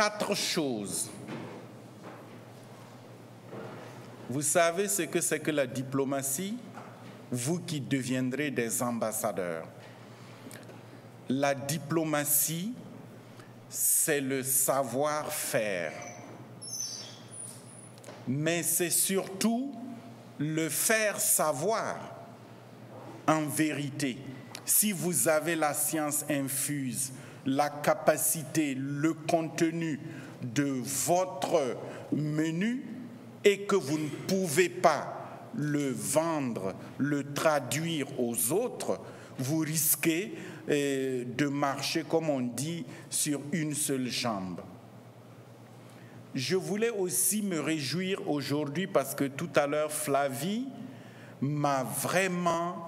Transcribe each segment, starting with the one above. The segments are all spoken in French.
4 choses. Vous savez ce que c'est que la diplomatie? Vous qui deviendrez des ambassadeurs. La diplomatie, c'est le savoir-faire. Mais c'est surtout le faire savoir en vérité. Si vous avez la science infuse, la capacité, le contenu de votre menu et que vous ne pouvez pas le vendre, le traduire aux autres, vous risquez de marcher, comme on dit, sur une seule jambe. Je voulais aussi me réjouir aujourd'hui parce que tout à l'heure, Flavie m'a vraiment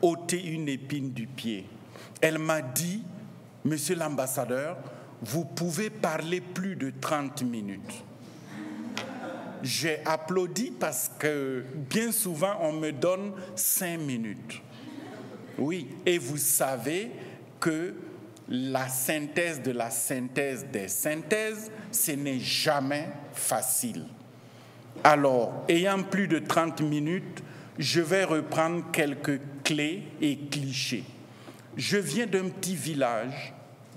ôté une épine du pied. Elle m'a dit, Monsieur l'ambassadeur, vous pouvez parler plus de 30 minutes. J'ai applaudi parce que bien souvent, on me donne 5 minutes. Oui, et vous savez que la synthèse de la synthèse des synthèses, ce n'est jamais facile. Alors, ayant plus de 30 minutes, je vais reprendre quelques clés et clichés. Je viens d'un petit village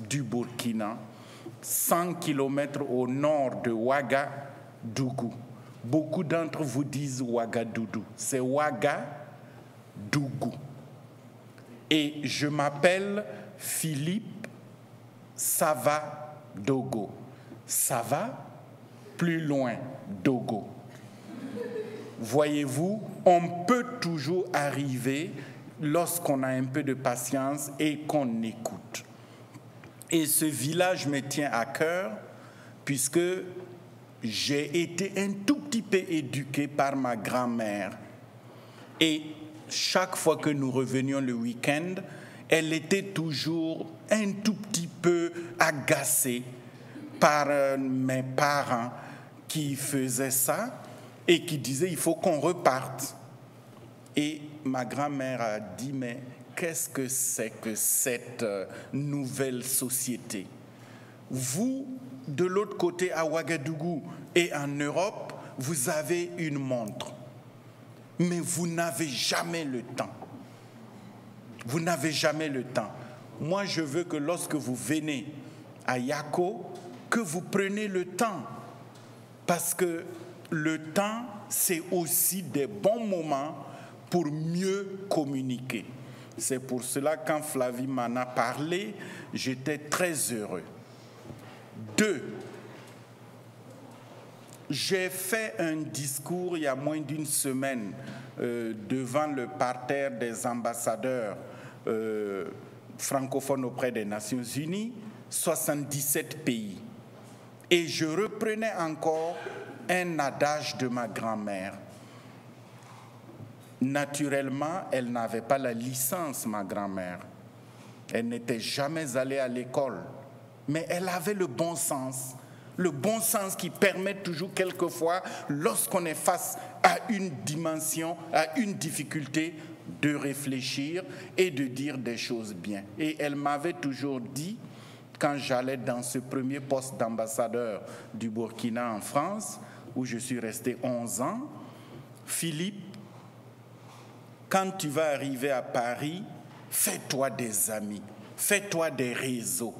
du Burkina, 100 km au nord de Ouagadougou. Beaucoup d'entre vous disent Ouagadougou. C'est Ouagadougou. Et je m'appelle Philippe Sava-Dogo. Sava, plus loin, Dogo. Voyez-vous, on peut toujours arriver lorsqu'on a un peu de patience et qu'on écoute. Et ce village me tient à cœur puisque j'ai été un tout petit peu éduqué par ma grand-mère. Et chaque fois que nous revenions le week-end, elle était toujours un tout petit peu agacée par mes parents qui faisaient ça et qui disaient il faut qu'on reparte. Et ma grand-mère a dit mais qu'est-ce que c'est que cette nouvelle société? Vous, de l'autre côté à Ouagadougou et en Europe, vous avez une montre. Mais vous n'avez jamais le temps. Vous n'avez jamais le temps. Moi, je veux que lorsque vous venez à Yako, que vous preniez le temps. Parce que le temps, c'est aussi des bons moments pour mieux communiquer. C'est pour cela, quand Flavie m'en a parlé, j'étais très heureux. 2. J'ai fait un discours il y a moins d'une semaine devant le parterre des ambassadeurs francophones auprès des Nations Unies, 77 pays. Et je reprenais encore un adage de ma grand-mère. Naturellement, elle n'avait pas la licence, ma grand-mère. Elle n'était jamais allée à l'école. Mais elle avait le bon sens qui permet toujours quelquefois, lorsqu'on est face à une dimension, à une difficulté, de réfléchir et de dire des choses bien. Et elle m'avait toujours dit, quand j'allais dans ce premier poste d'ambassadeur du Burkina en France, où je suis resté 11 ans, Philippe, quand tu vas arriver à Paris, fais-toi des amis, fais-toi des réseaux.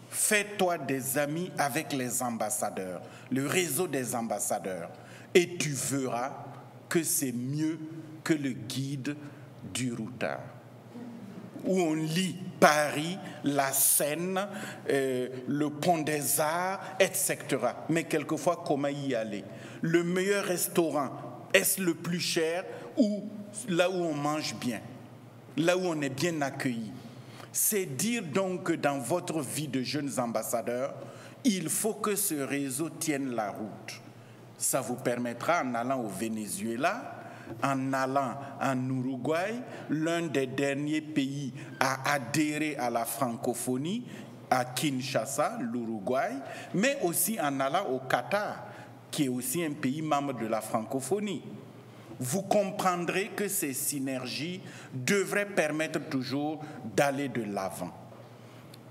Fais-toi des amis avec les ambassadeurs, le réseau des ambassadeurs, et tu verras que c'est mieux que le guide du routard, où on lit Paris, la Seine, le Pont des Arts, etc. Mais quelquefois, comment y aller? Le meilleur restaurant, est-ce le plus cher ou là où on mange bien, là où on est bien accueilli? C'est dire donc que dans votre vie de jeunes ambassadeurs, il faut que ce réseau tienne la route. Ça vous permettra, en allant au Venezuela, en allant en Uruguay, l'un des derniers pays à adhérer à la francophonie, à Kinshasa, l'Uruguay, mais aussi en allant au Qatar, qui est aussi un pays membre de la francophonie. Vous comprendrez que ces synergies devraient permettre toujours d'aller de l'avant.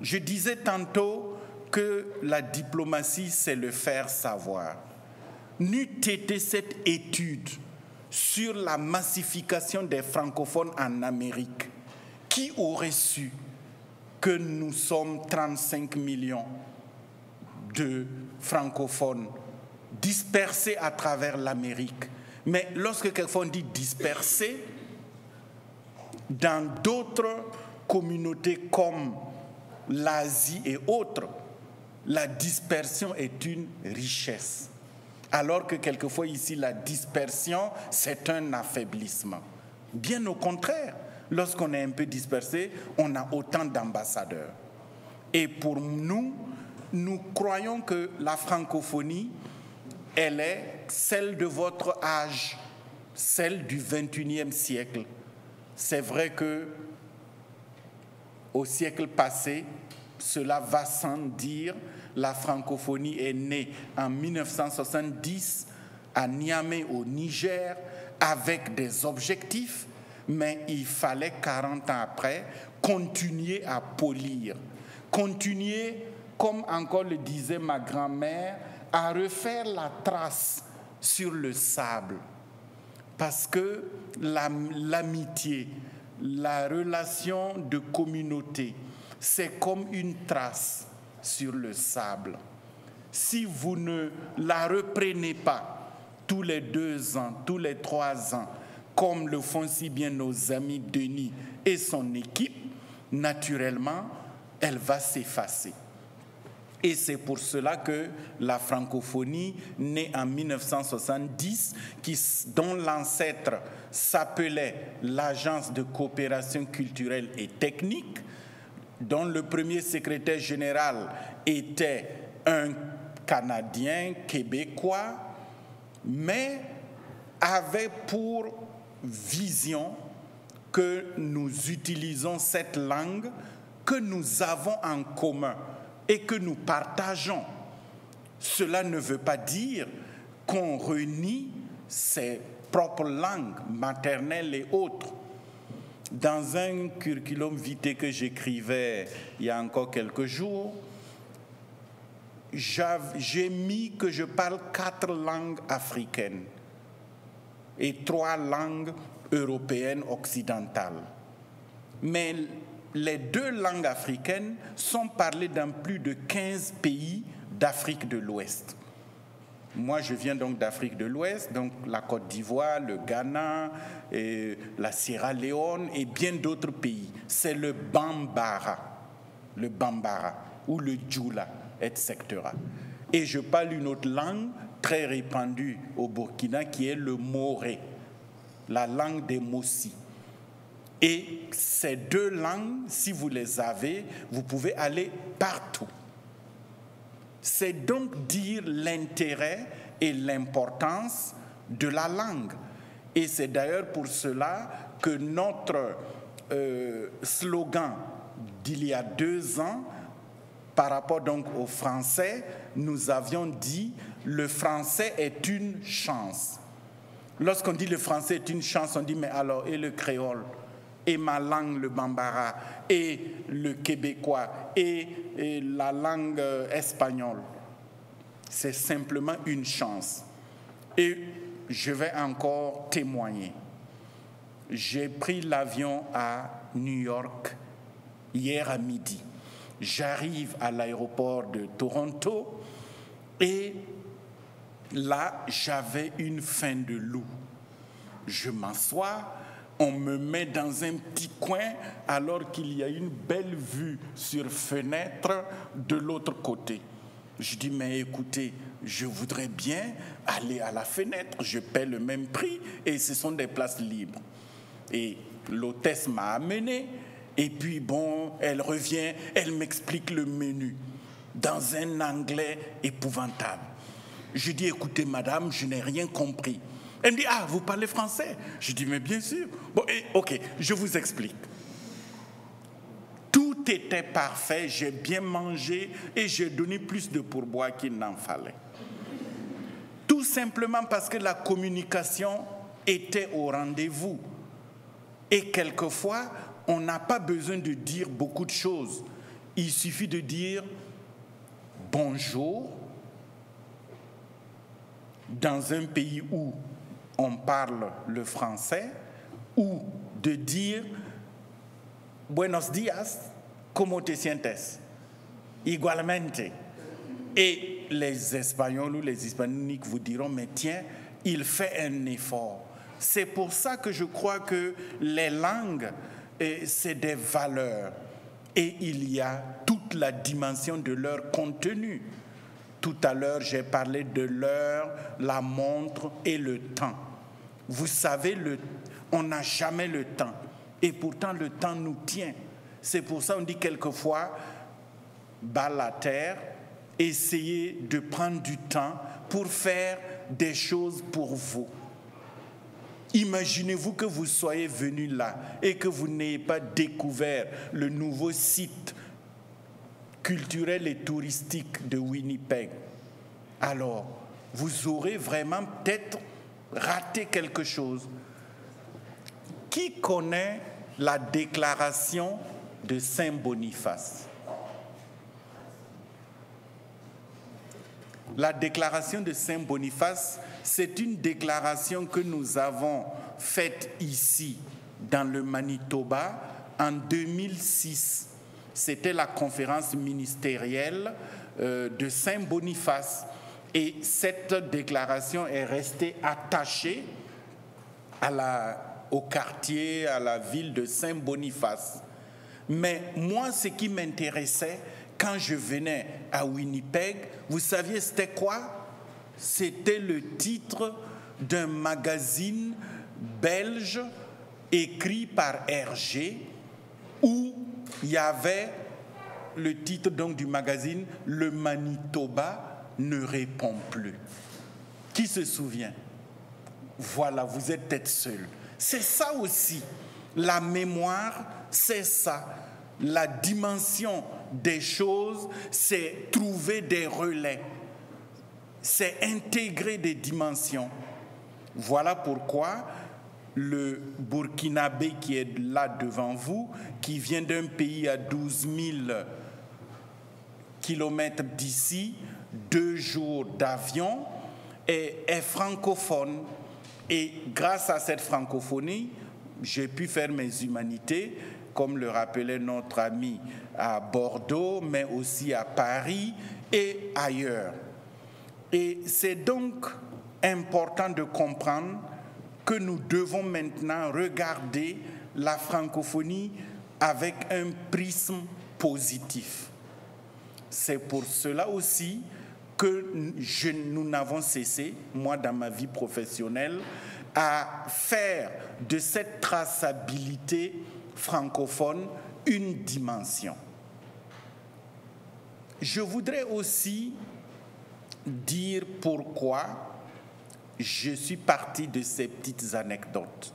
Je disais tantôt que la diplomatie, c'est le faire savoir. N'eût été cette étude sur la massification des francophones en Amérique, qui aurait su que nous sommes 35 millions de francophones dispersés à travers l'Amérique? Mais lorsque quelquefois on dit dispersés, dans d'autres communautés comme l'Asie et autres, la dispersion est une richesse. Alors que quelquefois ici, la dispersion, c'est un affaiblissement. Bien au contraire, lorsqu'on est un peu dispersé, on a autant d'ambassadeurs. Et pour nous, nous croyons que la francophonie, elle est celle de votre âge, celle du XXIe siècle. C'est vrai que au siècle passé, cela va sans dire, la francophonie est née en 1970 à Niamey au Niger avec des objectifs, mais il fallait 40 ans après continuer à polir, continuer, comme encore le disait ma grand-mère, à refaire la trace sur le sable. Parce que l'amitié, la relation de communauté, c'est comme une trace sur le sable. Si vous ne la reprenez pas tous les 2 ans, tous les 3 ans, comme le font si bien nos amis Denis et son équipe, naturellement, elle va s'effacer. Et c'est pour cela que la francophonie, née en 1970, dont l'ancêtre s'appelait l'Agence de coopération culturelle et technique, dont le premier secrétaire général était un Canadien, québécois, mais avait pour vision que nous utilisons cette langue que nous avons en commun et que nous partageons. Cela ne veut pas dire qu'on renie ses propres langues maternelles et autres. Dans un curriculum vitae que j'écrivais il y a encore quelques jours, j'ai mis que je parle 4 langues africaines et 3 langues européennes occidentales. Mais les 2 langues africaines sont parlées dans plus de 15 pays d'Afrique de l'Ouest. Moi, je viens donc d'Afrique de l'Ouest, donc la Côte d'Ivoire, le Ghana, et la Sierra Leone et bien d'autres pays. C'est le Bambara ou le Djoula, etc. Et je parle une autre langue très répandue au Burkina qui est le Moré, la langue des Mossi. Et ces 2 langues, si vous les avez, vous pouvez aller partout. C'est donc dire l'intérêt et l'importance de la langue. Et c'est d'ailleurs pour cela que notre slogan d'il y a 2 ans, par rapport donc au français, nous avions dit « le français est une chance ». Lorsqu'on dit « le français est une chance », on dit « mais alors, et le créole ?» et ma langue, le bambara, et le québécois, et la langue espagnole. C'est simplement une chance. Et je vais encore témoigner. J'ai pris l'avion à New York hier à midi. J'arrive à l'aéroport de Toronto et là, j'avais une faim de loup. Je m'assois. On me met dans un petit coin alors qu'il y a une belle vue sur fenêtre de l'autre côté. Je dis, mais écoutez, je voudrais bien aller à la fenêtre, je paie le même prix et ce sont des places libres. Et l'hôtesse m'a amené et puis bon, elle revient, elle m'explique le menu dans un anglais épouvantable. Je dis, écoutez madame, je n'ai rien compris. Elle me dit, ah, vous parlez français? Je dis, mais bien sûr. Bon, ok, je vous explique. Tout était parfait, j'ai bien mangé et j'ai donné plus de pourboire qu'il n'en fallait. Tout simplement parce que la communication était au rendez-vous. Et quelquefois, on n'a pas besoin de dire beaucoup de choses. Il suffit de dire bonjour dans un pays où on parle le français, ou de dire buenos días, ¿cómo te sientes? Igualmente. Et les Espagnols ou les Hispaniques vous diront, mais tiens, il fait un effort. C'est pour ça que je crois que les langues, c'est des valeurs. Et il y a toute la dimension de leur contenu. Tout à l'heure, j'ai parlé de l'heure, la montre et le temps. Vous savez, on n'a jamais le temps. Et pourtant, le temps nous tient. C'est pour ça qu'on dit quelquefois, bas la terre, essayez de prendre du temps pour faire des choses pour vous. Imaginez-vous que vous soyez venu là et que vous n'ayez pas découvert le nouveau site culturel et touristique de Winnipeg. Alors, vous aurez vraiment peut-être raté quelque chose. Qui connaît la déclaration de Saint Boniface? La déclaration de Saint Boniface, c'est une déclaration que nous avons faite ici, dans le Manitoba, en 2006. C'était la conférence ministérielle de Saint Boniface. Et cette déclaration est restée attachée au quartier, à la ville de Saint Boniface. Mais moi, ce qui m'intéressait, quand je venais à Winnipeg, vous saviez c'était quoi? C'était le titre d'un magazine belge écrit par Hergé, où il y avait le titre donc du magazine « Le Manitoba ne répond plus ». Qui se souvient? Voilà, vous êtes peut-être seul. C'est ça aussi, la mémoire, c'est ça. La dimension des choses, c'est trouver des relais, c'est intégrer des dimensions. Voilà pourquoi le Burkinabé qui est là devant vous, qui vient d'un pays à 12 000 kilomètres d'ici, 2 jours d'avion, est francophone. Et grâce à cette francophonie, j'ai pu faire mes humanités, comme le rappelait notre ami à Bordeaux, mais aussi à Paris et ailleurs. Et c'est donc important de comprendre que nous devons maintenant regarder la francophonie avec un prisme positif. C'est pour cela aussi que nous n'avons cessé, moi dans ma vie professionnelle, à faire de cette traçabilité francophone une dimension. Je voudrais aussi dire pourquoi je suis parti de ces petites anecdotes.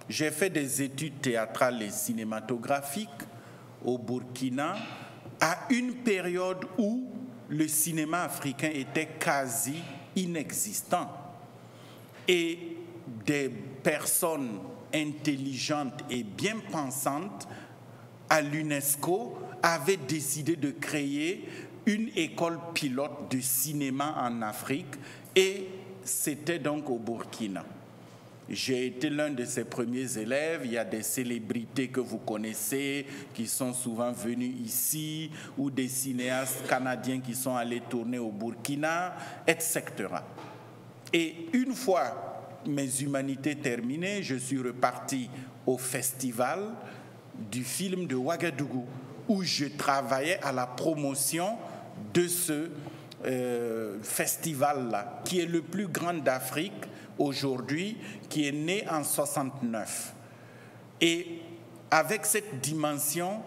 J'ai fait des études théâtrales et cinématographiques au Burkina à une période où le cinéma africain était quasi inexistant. Et des personnes intelligentes et bien pensantes à l'UNESCO avaient décidé de créer une école pilote de cinéma en Afrique, et c'était donc au Burkina. J'ai été l'un de ses premiers élèves. Il y a des célébrités que vous connaissez qui sont souvent venues ici, ou des cinéastes canadiens qui sont allés tourner au Burkina, etc. Et une fois mes humanités terminées, je suis reparti au festival du film de Ouagadougou, où je travaillais à la promotion de ce festival-là, qui est le plus grand d'Afrique aujourd'hui, qui est né en 1969. Et avec cette dimension,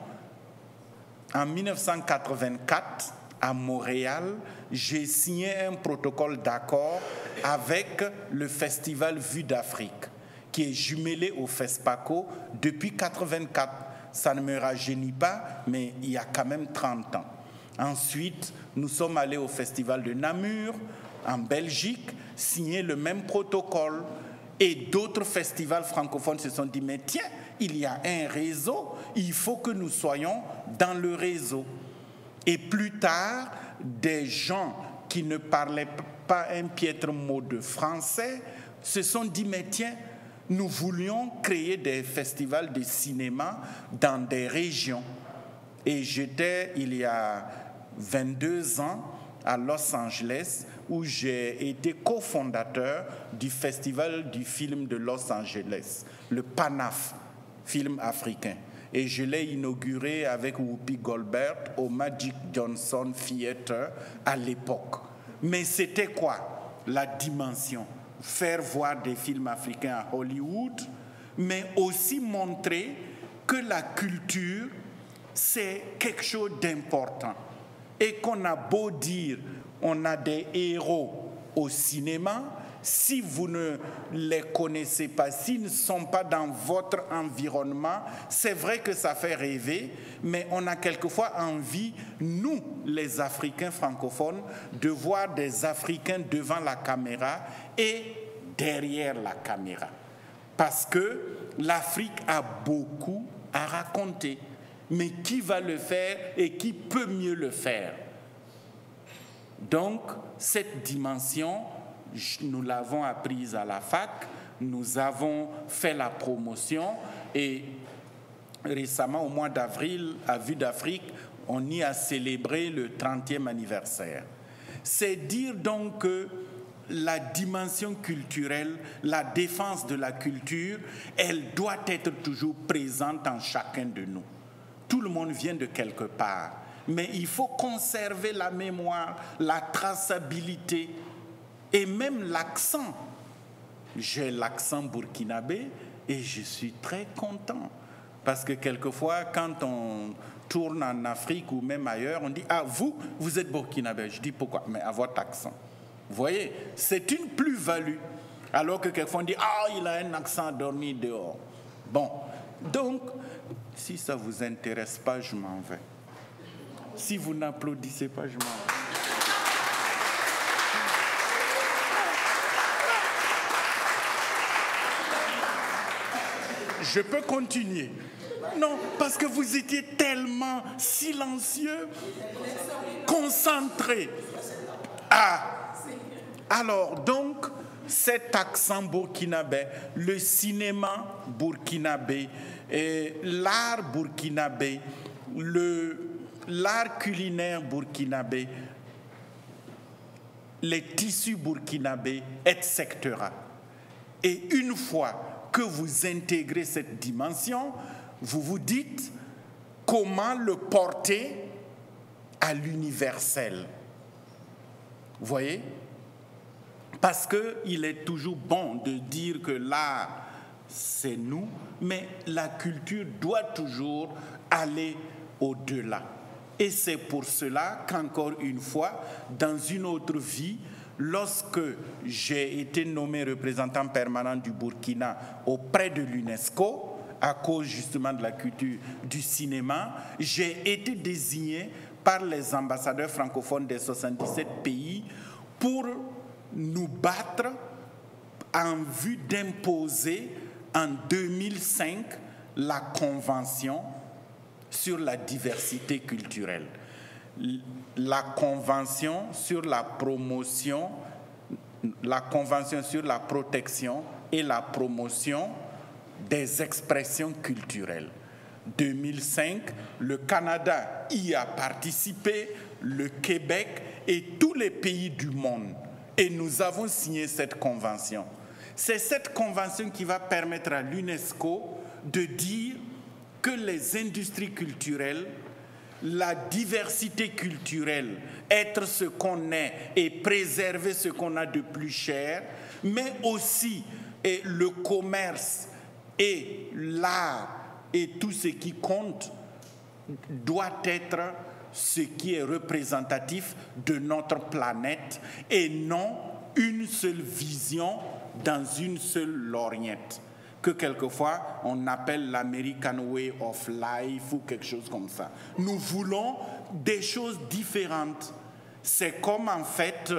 en 1984, à Montréal, j'ai signé un protocole d'accord avec le festival Vue d'Afrique, qui est jumelé au FESPACO depuis 1984. Ça ne me rajeunit pas, mais il y a quand même 30 ans. Ensuite, nous sommes allés au festival de Namur, en Belgique, signer le même protocole. Et d'autres festivals francophones se sont dit, mais tiens, il y a un réseau, il faut que nous soyons dans le réseau. Et plus tard, des gens qui ne parlaient pas un piètre mot de français se sont dit, mais tiens, nous voulions créer des festivals de cinéma dans des régions. Et j'étais, il y a 22 ans, à Los Angeles, où j'ai été cofondateur du Festival du film de Los Angeles, le PANAF, film africain. Et je l'ai inauguré avec Whoopi Goldberg au Magic Johnson Theatre à l'époque. Mais c'était quoi la dimension? Faire voir des films africains à Hollywood, mais aussi montrer que la culture, c'est quelque chose d'important. Et qu'on a beau dire, on a des héros au cinéma, si vous ne les connaissez pas, s'ils ne sont pas dans votre environnement, c'est vrai que ça fait rêver, mais on a quelquefois envie, nous, les Africains francophones, de voir des Africains devant la caméra et derrière la caméra. Parce que l'Afrique a beaucoup à raconter. Mais qui va le faire et qui peut mieux le faire? Donc, cette dimension, nous l'avons apprise à la fac, nous avons fait la promotion et récemment, au mois d'avril, à Vue d'Afrique, on y a célébré le 30e anniversaire. C'est dire donc que la dimension culturelle, la défense de la culture, elle doit être toujours présente en chacun de nous. Tout le monde vient de quelque part, mais il faut conserver la mémoire, la traçabilité et même l'accent. J'ai l'accent burkinabé et je suis très content parce que quelquefois, quand on tourne en Afrique ou même ailleurs, on dit « Ah, vous êtes burkinabé ». Je dis « Pourquoi ?» Mais à votre accent. Vous voyez, c'est une plus-value. Alors que quelquefois on dit « Ah, il a un accent dormi dehors ». Bon, donc, si ça ne vous intéresse pas, je m'en vais. Si vous n'applaudissez pas, je m'en vais. Je peux continuer. Non, parce que vous étiez tellement silencieux, concentrés. Ah, alors donc, cet accent burkinabé, le cinéma burkinabé, l'art burkinabé, l'art culinaire burkinabé, les tissus burkinabés, etc. Et une fois que vous intégrez cette dimension, vous vous dites comment le porter à l'universel. Vous voyez? Parce qu'il est toujours bon de dire que l'art, c'est nous, mais la culture doit toujours aller au-delà. Et c'est pour cela qu'encore une fois, dans une autre vie, lorsque j'ai été nommé représentant permanent du Burkina auprès de l'UNESCO, à cause justement de la culture du cinéma, j'ai été désigné par les ambassadeurs francophones des 77 pays pour nous battre en vue d'imposer en 2005 la Convention sur la diversité culturelle, la Convention sur la promotion, la Convention sur la protection et la promotion des expressions culturelles. 2005, le Canada y a participé, le Québec et tous les pays du monde. Et nous avons signé cette convention. C'est cette convention qui va permettre à l'UNESCO de dire que les industries culturelles, la diversité culturelle, être ce qu'on est et préserver ce qu'on a de plus cher, mais aussi le commerce et l'art et tout ce qui compte doit être ce qui est représentatif de notre planète et non une seule vision dans une seule lorgnette que quelquefois on appelle l'American Way of Life ou quelque chose comme ça. Nous voulons des choses différentes. C'est comme en fait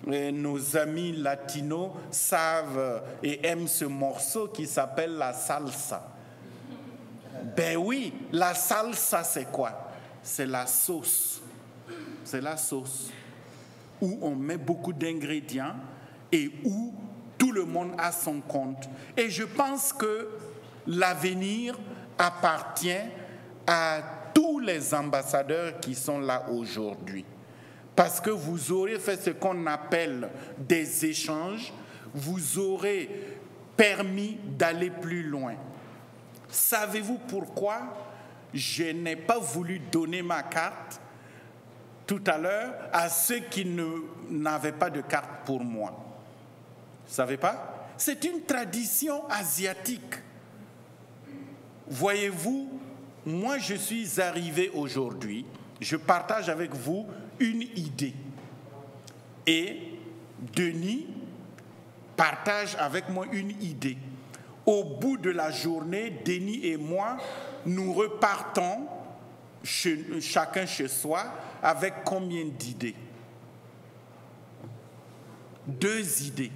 nos amis latinos savent et aiment ce morceau qui s'appelle la salsa. Ben oui, la salsa c'est quoi? c'est la sauce. C'est la sauce où on met beaucoup d'ingrédients et où tout le monde a son compte. Et je pense que l'avenir appartient à tous les ambassadeurs qui sont là aujourd'hui. Parce que vous aurez fait ce qu'on appelle des échanges, vous aurez permis d'aller plus loin. Savez-vous pourquoi je n'ai pas voulu donner ma carte tout à l'heure à ceux qui n'avaient pas de carte pour moi? Vous ne savez pas? C'est une tradition asiatique. Voyez-vous, moi je suis arrivé aujourd'hui, je partage avec vous une idée. Et Denis partage avec moi une idée. Au bout de la journée, Denis et moi, nous repartons chacun chez soi avec combien d'idées? 2 idées.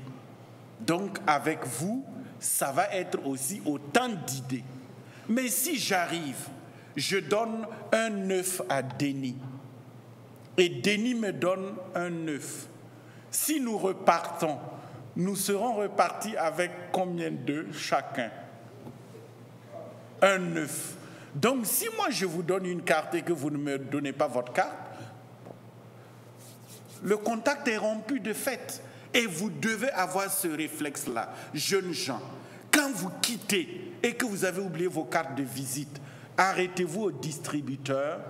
Donc avec vous, ça va être aussi autant d'idées. Mais si j'arrive, je donne un œuf à Denis et Denis me donne un œuf. Si nous repartons, nous serons repartis avec combien d'œufs chacun? Un œuf. Donc si moi je vous donne une carte et que vous ne me donnez pas votre carte, le contact est rompu de fait. Et vous devez avoir ce réflexe-là, jeunes gens. Quand vous quittez et que vous avez oublié vos cartes de visite, arrêtez-vous au distributeur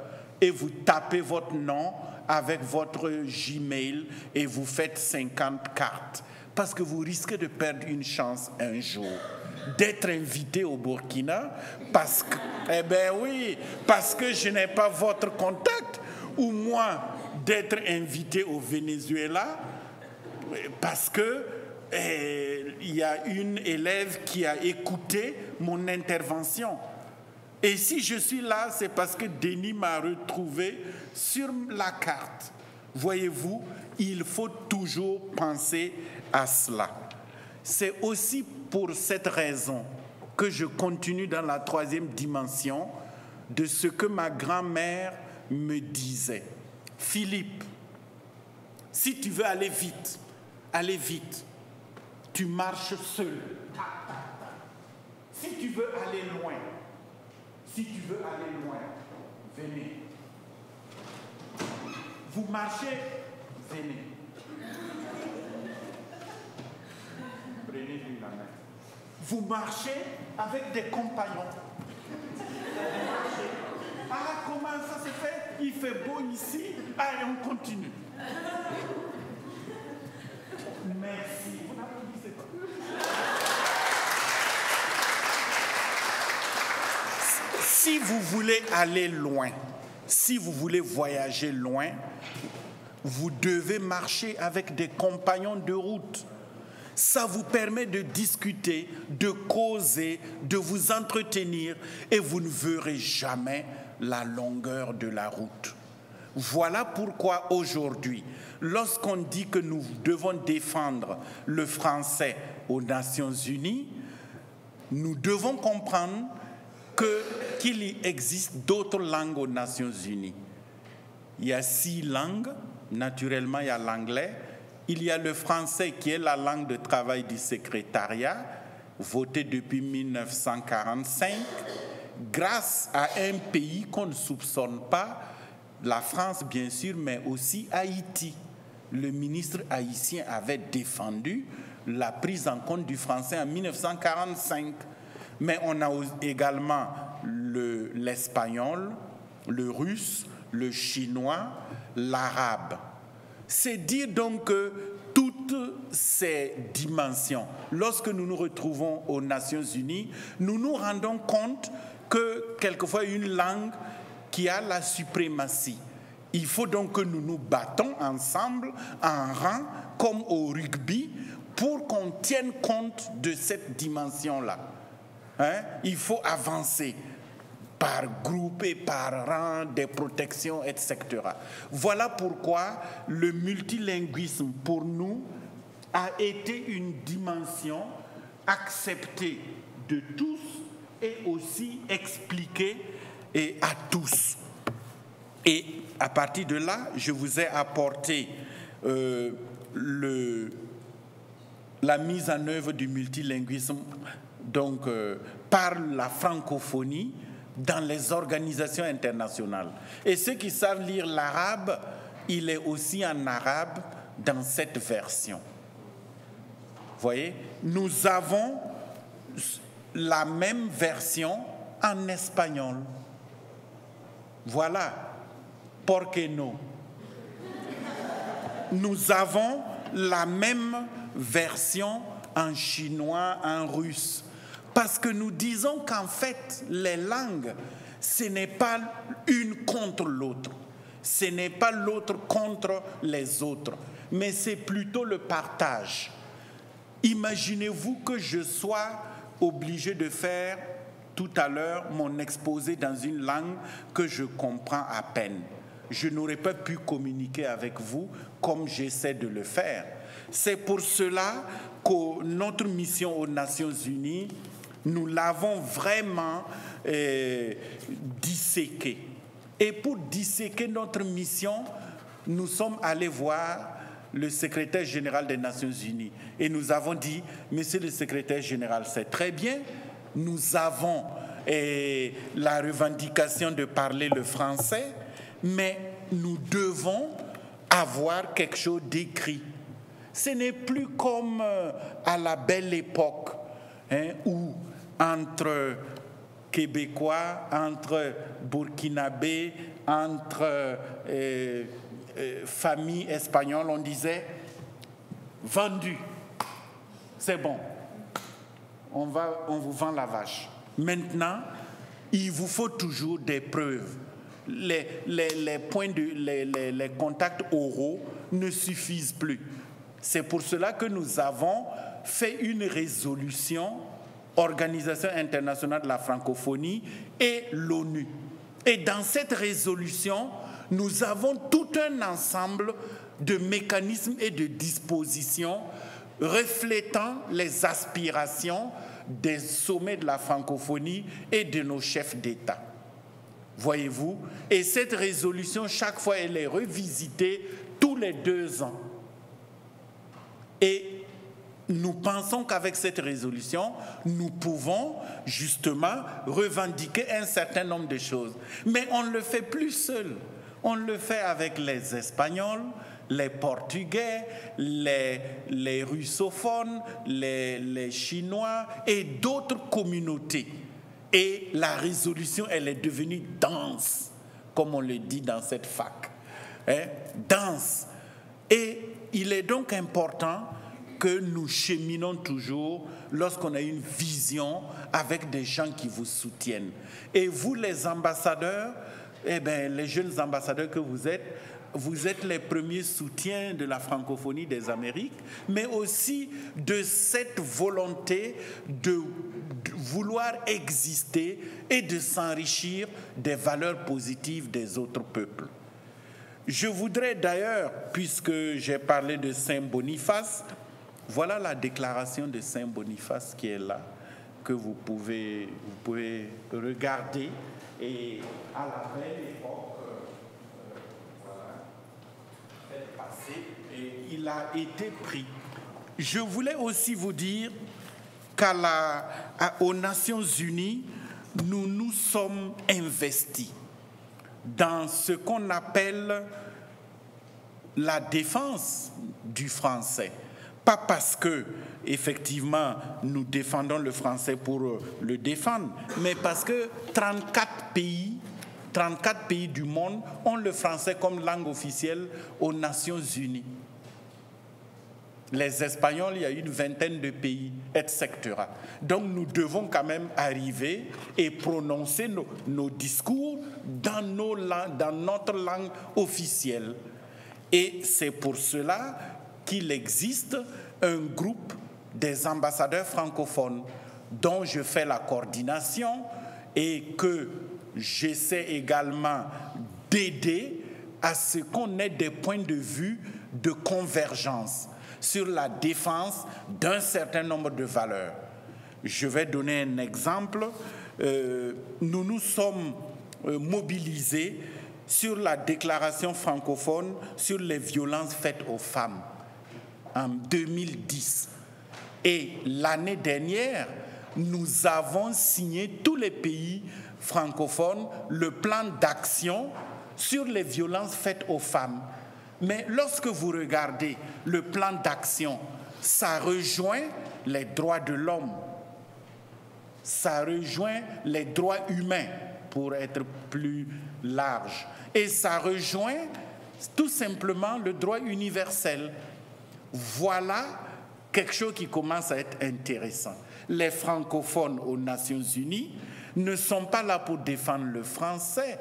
et vous tapez votre nom avec votre Gmail et vous faites 50 cartes. Parce que vous risquez de perdre une chance un jour d'être invité au Burkina parce que, parce que je n'ai pas votre contact, ou moi d'être invité au Venezuela parce que il y a une élève qui a écouté mon intervention. Et si je suis là, c'est parce que Denis m'a retrouvé sur la carte. Voyez-vous, il faut toujours penser à cela. C'est aussi pour cette raison que je continue dans la 3e dimension de ce que ma grand-mère me disait. Philippe, si tu veux aller vite, tu marches seul. Si tu veux aller loin, venez. Vous marchez, venez. Prenez-lui la main. Vous marchez avec des compagnons. Ah, comment ça se fait? Il fait beau ici. Allez, on continue. Merci. Vous n'applaudissez pas. Si vous voulez aller loin, si vous voulez voyager loin, vous devez marcher avec des compagnons de route. Ça vous permet de discuter, de causer, de vous entretenir et vous ne verrez jamais la longueur de la route. Voilà pourquoi aujourd'hui, lorsqu'on dit que nous devons défendre le français aux Nations Unies, nous devons comprendre qu'il existe d'autres langues aux Nations Unies. Il y a 6 langues, naturellement il y a l'anglais, il y a le français qui est la langue de travail du secrétariat, votée depuis 1945, grâce à un pays qu'on ne soupçonne pas, la France bien sûr, mais aussi Haïti. Le ministre haïtien avait défendu la prise en compte du français en 1945. Mais on a également l'espagnol, le russe, le chinois, l'arabe. C'est dire donc que toutes ces dimensions, lorsque nous nous retrouvons aux Nations Unies, nous nous rendons compte que quelquefois une langue qui a la suprématie. Il faut donc que nous nous battons ensemble en rang comme au rugby pour qu'on tienne compte de cette dimension-là. Il faut avancer par groupe et par rang, des protections, etc. Voilà pourquoi le multilinguisme pour nous a été une dimension acceptée de tous et aussi expliquée à tous. Et à partir de là, je vous ai apporté la mise en œuvre du multilinguisme donc, par la francophonie dans les organisations internationales. Et ceux qui savent lire l'arabe, il est aussi en arabe dans cette version. Vous voyez, nous avons la même version en espagnol. Voilà, ¿por qué no? Nous avons la même version en chinois, en russe. Parce que nous disons qu'en fait, les langues, ce n'est pas une contre l'autre. Ce n'est pas l'autre contre les autres. Mais c'est plutôt le partage. Imaginez-vous que je sois obligé de faire tout à l'heure mon exposé dans une langue que je comprends à peine. Je n'aurais pas pu communiquer avec vous comme j'essaie de le faire. C'est pour cela que notre mission aux Nations Unies, nous l'avons vraiment disséquée. Et pour disséquer notre mission, nous sommes allés voir le secrétaire général des Nations Unies. Et nous avons dit, monsieur le secrétaire général, c'est très bien, nous avons la revendication de parler le français, mais nous devons avoir quelque chose d'écrit. Ce n'est plus comme à la belle époque, où entre Québécois, entre Burkinabés, entre familles espagnoles, on disait « vendu, c'est bon, on vous vend la vache ». Maintenant, il vous faut toujours des preuves. Les contacts oraux ne suffisent plus. C'est pour cela que nous avons fait une résolution, Organisation internationale de la francophonie et l'ONU. Et dans cette résolution, nous avons tout un ensemble de mécanismes et de dispositions reflétant les aspirations des sommets de la francophonie et de nos chefs d'État. Voyez-vous? Et cette résolution, chaque fois, elle est revisitée tous les 2 ans. Et nous pensons qu'avec cette résolution, nous pouvons justement revendiquer un certain nombre de choses. Mais on ne le fait plus seul. On le fait avec les Espagnols, les Portugais, les russophones, les Chinois et d'autres communautés. Et la résolution, elle est devenue dense, comme on le dit dans cette fac. Dense. Et il est donc important que nous cheminons toujours lorsqu'on a une vision avec des gens qui vous soutiennent. Et vous, les ambassadeurs, les jeunes ambassadeurs que vous êtes les premiers soutiens de la francophonie des Amériques, mais aussi de cette volonté de vouloir exister et de s'enrichir des valeurs positives des autres peuples. Je voudrais d'ailleurs, puisque j'ai parlé de Saint Boniface, voilà la déclaration de Saint Boniface qui est là, que vous pouvez regarder. Et à la belle époque, voilà, elle est passée et il a été pris. Je voulais aussi vous dire qu'aux Nations Unies, nous nous sommes investis dans ce qu'on appelle la défense du français. Pas parce que, effectivement, nous défendons le français pour le défendre, mais parce que 34 pays du monde ont le français comme langue officielle aux Nations Unies. Les Espagnols, il y a une vingtaine de pays, etc. Donc nous devons quand même arriver et prononcer nos discours dans notre langue officielle. Et c'est pour cela qu'il existe un groupe des ambassadeurs francophones dont je fais la coordination et que j'essaie également d'aider à ce qu'on ait des points de vue de convergence sur la défense d'un certain nombre de valeurs. Je vais donner un exemple. Nous nous sommes mobilisés sur la déclaration francophone sur les violences faites aux femmes en 2010. Et l'année dernière, nous avons signé, tous les pays francophones, le plan d'action sur les violences faites aux femmes. Mais lorsque vous regardez le plan d'action, ça rejoint les droits de l'homme, ça rejoint les droits humains, pour être plus large, et ça rejoint tout simplement le droit universel. Voilà quelque chose qui commence à être intéressant. Les francophones aux Nations Unies ne sont pas là pour défendre le français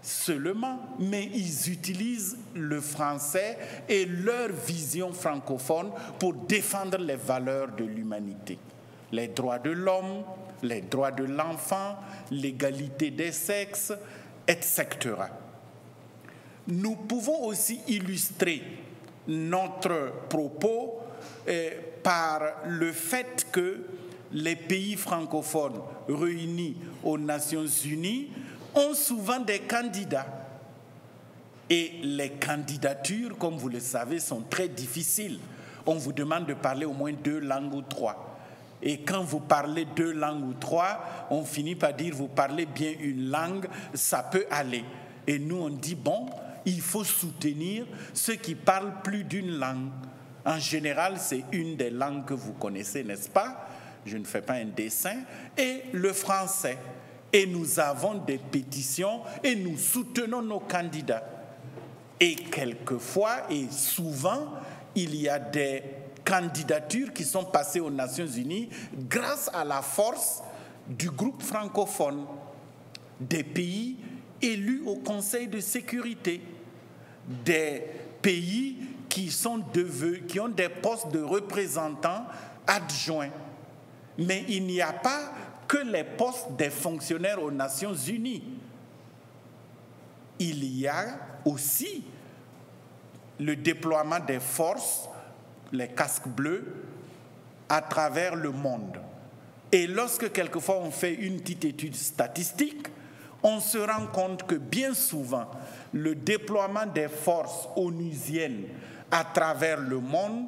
seulement, mais ils utilisent le français et leur vision francophone pour défendre les valeurs de l'humanité. Les droits de l'homme, les droits de l'enfant, l'égalité des sexes, etc. Nous pouvons aussi illustrer notre propos par le fait que les pays francophones réunis aux Nations Unies ont souvent des candidats. Et les candidatures, comme vous le savez, sont très difficiles. On vous demande de parler au moins 2 langues ou 3. Et quand vous parlez 2 langues ou 3, on finit par dire vous parlez bien une langue, ça peut aller. Et nous, on dit bon, il faut soutenir ceux qui parlent plus d'une langue. En général, c'est une des langues que vous connaissez, n'est-ce pas? Je ne fais pas un dessin. Et le français. Et nous avons des pétitions et nous soutenons nos candidats. Et quelquefois et souvent, il y a des candidatures qui sont passées aux Nations Unies grâce à la force du groupe francophone, des pays élus au Conseil de sécurité, des pays qui ont des postes de représentants adjoints. Mais il n'y a pas que les postes des fonctionnaires aux Nations Unies. Il y a aussi le déploiement des forces, les casques bleus, à travers le monde. Et lorsque quelquefois on fait une petite étude statistique, on se rend compte que bien souvent, le déploiement des forces onusiennes à travers le monde,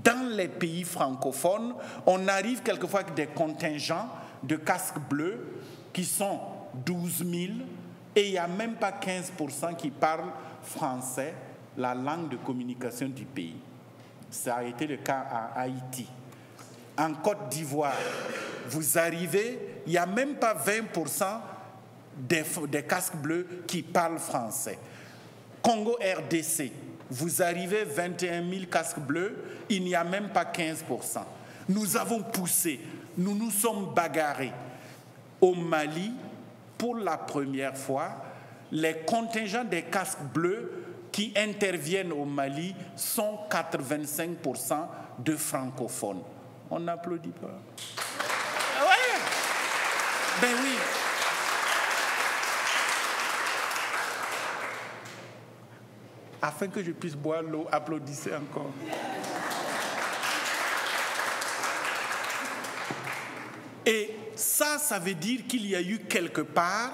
dans les pays francophones, on arrive quelquefois avec des contingents de casques bleus qui sont 12 000 et il n'y a même pas 15% qui parlent français, la langue de communication du pays. Ça a été le cas à Haïti. En Côte d'Ivoire, vous arrivez, il n'y a même pas 20% des casques bleus qui parlent français. Congo RDC, vous arrivez 21 000 casques bleus, il n'y a même pas 15%. Nous avons poussé, nous nous sommes bagarrés. Au Mali, pour la première fois, les contingents des casques bleus qui interviennent au Mali sont 85% de francophones. On n'applaudit pas. Ouais. Ben oui. Afin que je puisse boire l'eau, applaudissez encore. Et ça veut dire qu'il y a eu quelque part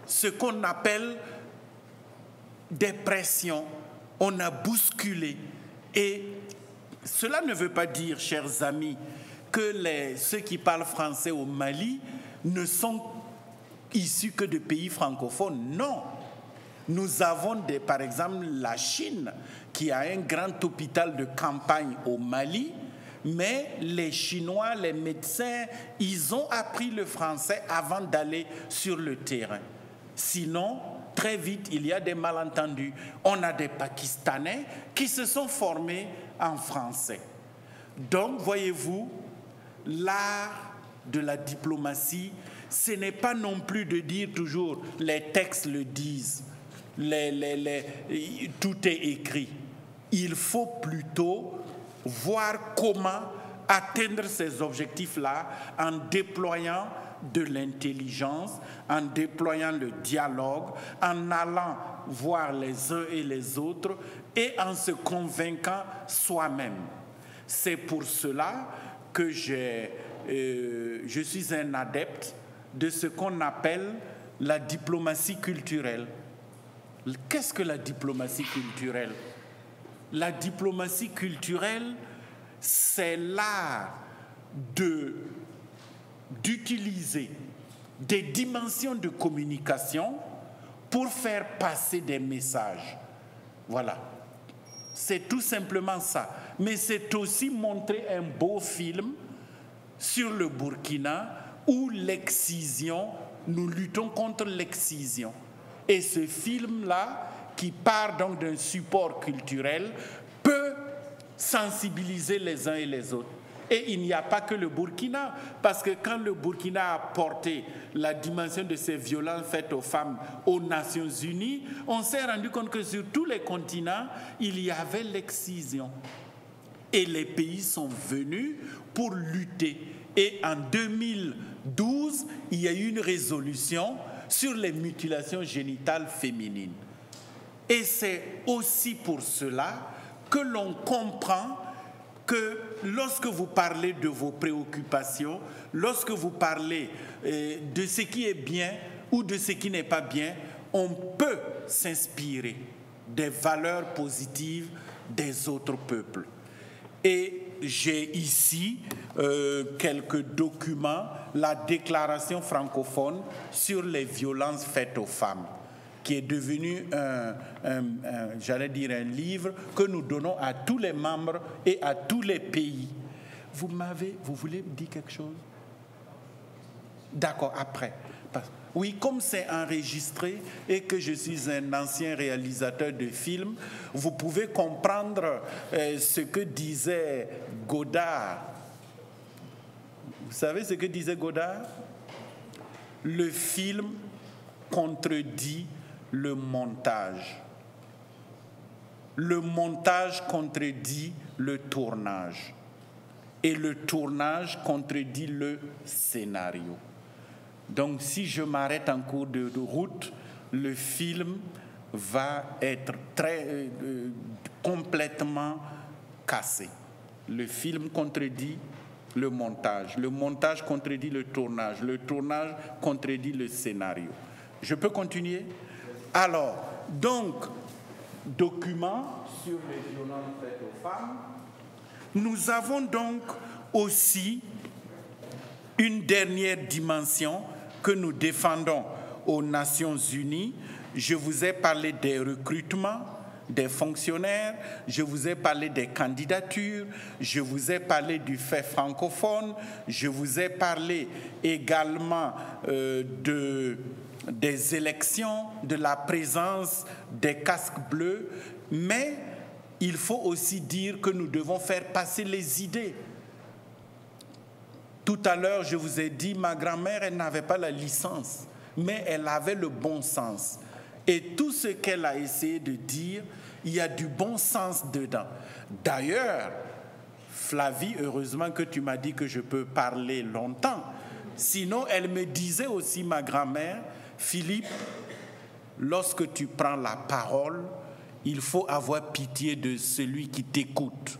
ce qu'on appelle des pressions. On a bousculé. Et cela ne veut pas dire, chers amis, que ceux qui parlent français au Mali ne sont issus que de pays francophones. Non. Nous avons, par exemple, la Chine, qui a un grand hôpital de campagne au Mali, mais les Chinois, les médecins, ils ont appris le français avant d'aller sur le terrain. Sinon, très vite, il y a des malentendus. On a des Pakistanais qui se sont formés en français. Donc, voyez-vous, l'art de la diplomatie, ce n'est pas non plus de dire toujours « les textes le disent ». Tout est écrit. Il faut plutôt voir comment atteindre ces objectifs-là en déployant de l'intelligence, en déployant le dialogue, en allant voir les uns et les autres et en se convainquant soi-même. C'est pour cela que je suis un adepte de ce qu'on appelle la diplomatie culturelle. Qu'est-ce que la diplomatie culturelle? La diplomatie culturelle, c'est l'art d'utiliser des dimensions de communication pour faire passer des messages. Voilà. C'est tout simplement ça. Mais c'est aussi montrer un beau film sur le Burkina où l'excision, nous luttons contre l'excision. Et ce film-là, qui part donc d'un support culturel, peut sensibiliser les uns et les autres. Et il n'y a pas que le Burkina, parce que quand le Burkina a porté la dimension de ces violences faites aux femmes aux Nations Unies, on s'est rendu compte que sur tous les continents, il y avait l'excision. Et les pays sont venus pour lutter. Et en 2012, il y a eu une résolution sur les mutilations génitales féminines. Et c'est aussi pour cela que l'on comprend que lorsque vous parlez de vos préoccupations, lorsque vous parlez de ce qui est bien ou de ce qui n'est pas bien, on peut s'inspirer des valeurs positives des autres peuples. Et j'ai ici quelques documents, la déclaration francophone sur les violences faites aux femmes, qui est devenu j'allais dire un livre que nous donnons à tous les membres et à tous les pays. Vous voulez me dire quelque chose? D'accord, après. Oui, comme c'est enregistré et que je suis un ancien réalisateur de films, vous pouvez comprendre ce que disait Godard. Vous savez ce que disait Godard? Le film contredit le montage. Le montage contredit le tournage. Et le tournage contredit le scénario. Donc, si je m'arrête en cours de route, le film va être complètement cassé. Le film contredit le montage contredit le tournage contredit le scénario. Je peux continuer? Alors, donc, document sur les violences faites aux femmes. Nous avons donc aussi une dernière dimension que nous défendons aux Nations Unies. Je vous ai parlé des recrutements des fonctionnaires, je vous ai parlé des candidatures, je vous ai parlé du fait francophone, je vous ai parlé également des élections, de la présence des casques bleus, mais il faut aussi dire que nous devons faire passer les idées. Tout à l'heure, je vous ai dit, ma grand-mère, elle n'avait pas la licence, mais elle avait le bon sens. Et tout ce qu'elle a essayé de dire, il y a du bon sens dedans. D'ailleurs, Flavie, heureusement que tu m'as dit que je peux parler longtemps. Sinon, elle me disait aussi, ma grand-mère, Philippe, lorsque tu prends la parole, il faut avoir pitié de celui qui t'écoute.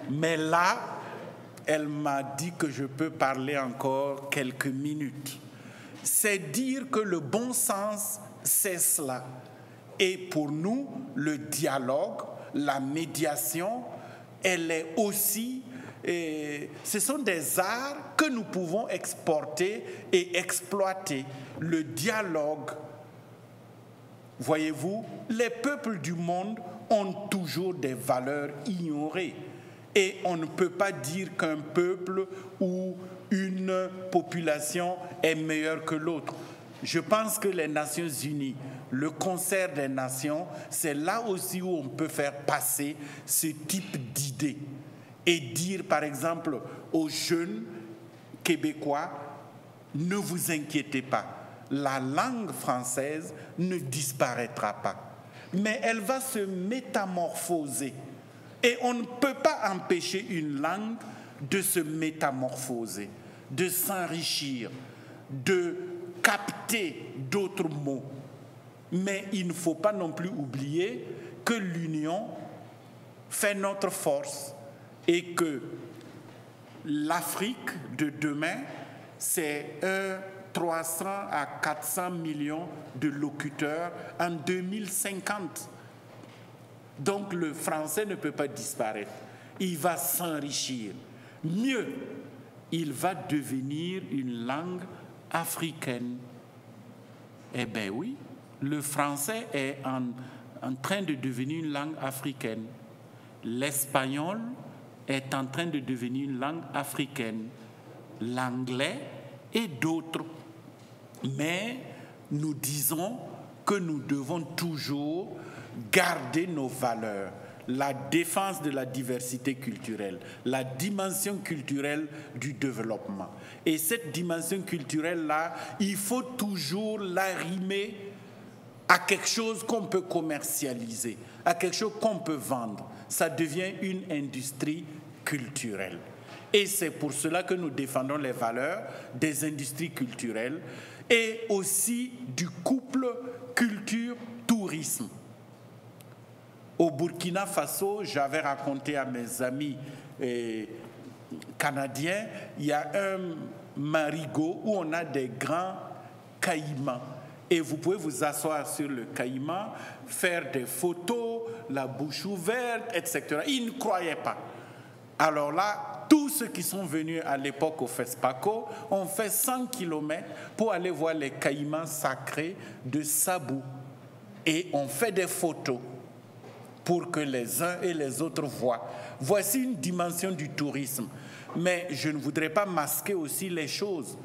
Mais là, elle m'a dit que je peux parler encore quelques minutes. C'est dire que le bon sens, c'est cela. Et pour nous, le dialogue, la médiation, elle est aussi... ce sont des arts que nous pouvons exporter et exploiter. Le dialogue, voyez-vous, les peuples du monde ont toujours des valeurs ignorées. Et on ne peut pas dire qu'un peuple ou une population est meilleure que l'autre. Je pense que les Nations Unies, le concert des nations, c'est là aussi où on peut faire passer ce type d'idées. Et dire, par exemple, aux jeunes Québécois, ne vous inquiétez pas, la langue française ne disparaîtra pas, mais elle va se métamorphoser. Et on ne peut pas empêcher une langue de se métamorphoser, de s'enrichir, de capter d'autres mots. Mais il ne faut pas non plus oublier que l'union fait notre force et que l'Afrique de demain, c'est 300 à 400 millions de locuteurs en 2050. Donc le français ne peut pas disparaître. Il va s'enrichir. Mieux, il va devenir une langue africaine. Eh bien oui, le français est en train de devenir une langue africaine. L'espagnol est en train de devenir une langue africaine. L'anglais et d'autres. Mais nous disons que nous devons toujours garder nos valeurs, la défense de la diversité culturelle, la dimension culturelle du développement. Et cette dimension culturelle-là, il faut toujours l'arrimer à quelque chose qu'on peut commercialiser, à quelque chose qu'on peut vendre. Ça devient une industrie culturelle. Et c'est pour cela que nous défendons les valeurs des industries culturelles et aussi du couple culture-tourisme. Au Burkina Faso, j'avais raconté à mes amis canadiens, il y a un marigot où on a des grands caïmans. Et vous pouvez vous asseoir sur le caïman, faire des photos, la bouche ouverte, etc. Ils ne croyaient pas. Alors là, tous ceux qui sont venus à l'époque au FESPACO ont fait 100 km pour aller voir les caïmans sacrés de Sabou. Et on fait des photos pour que les uns et les autres voient. Voici une dimension du tourisme. Mais je ne voudrais pas masquer aussi les choses.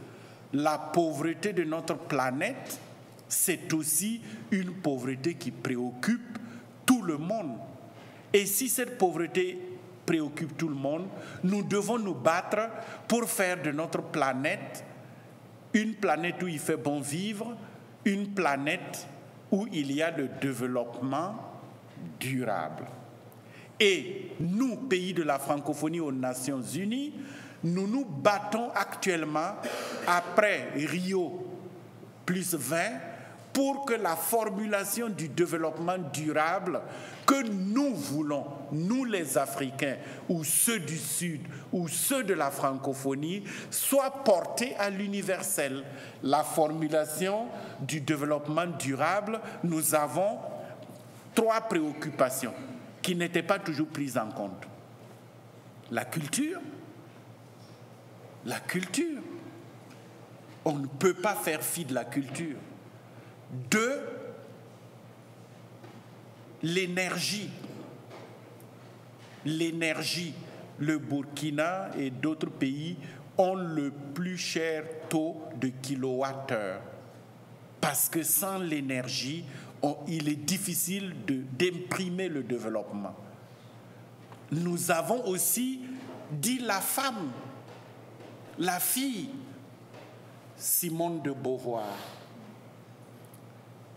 La pauvreté de notre planète, c'est aussi une pauvreté qui préoccupe tout le monde. Et si cette pauvreté préoccupe tout le monde, nous devons nous battre pour faire de notre planète une planète où il fait bon vivre, une planète où il y a le développement durable. Et nous, pays de la francophonie aux Nations Unies, nous nous battons actuellement, après Rio plus 20, pour que la formulation du développement durable que nous voulons, nous les Africains, ou ceux du Sud, ou ceux de la francophonie, soit portée à l'universel. La formulation du développement durable, nous avons 3 préoccupations qui n'étaient pas toujours prises en compte. La culture. La culture. On ne peut pas faire fi de la culture. 2, l'énergie. L'énergie. Le Burkina et d'autres pays ont le plus cher taux de kilowattheure. Parce que sans l'énergie, il est difficile d'imprimer le développement. Nous avons aussi dit la femme, la fille. Simone de Beauvoir.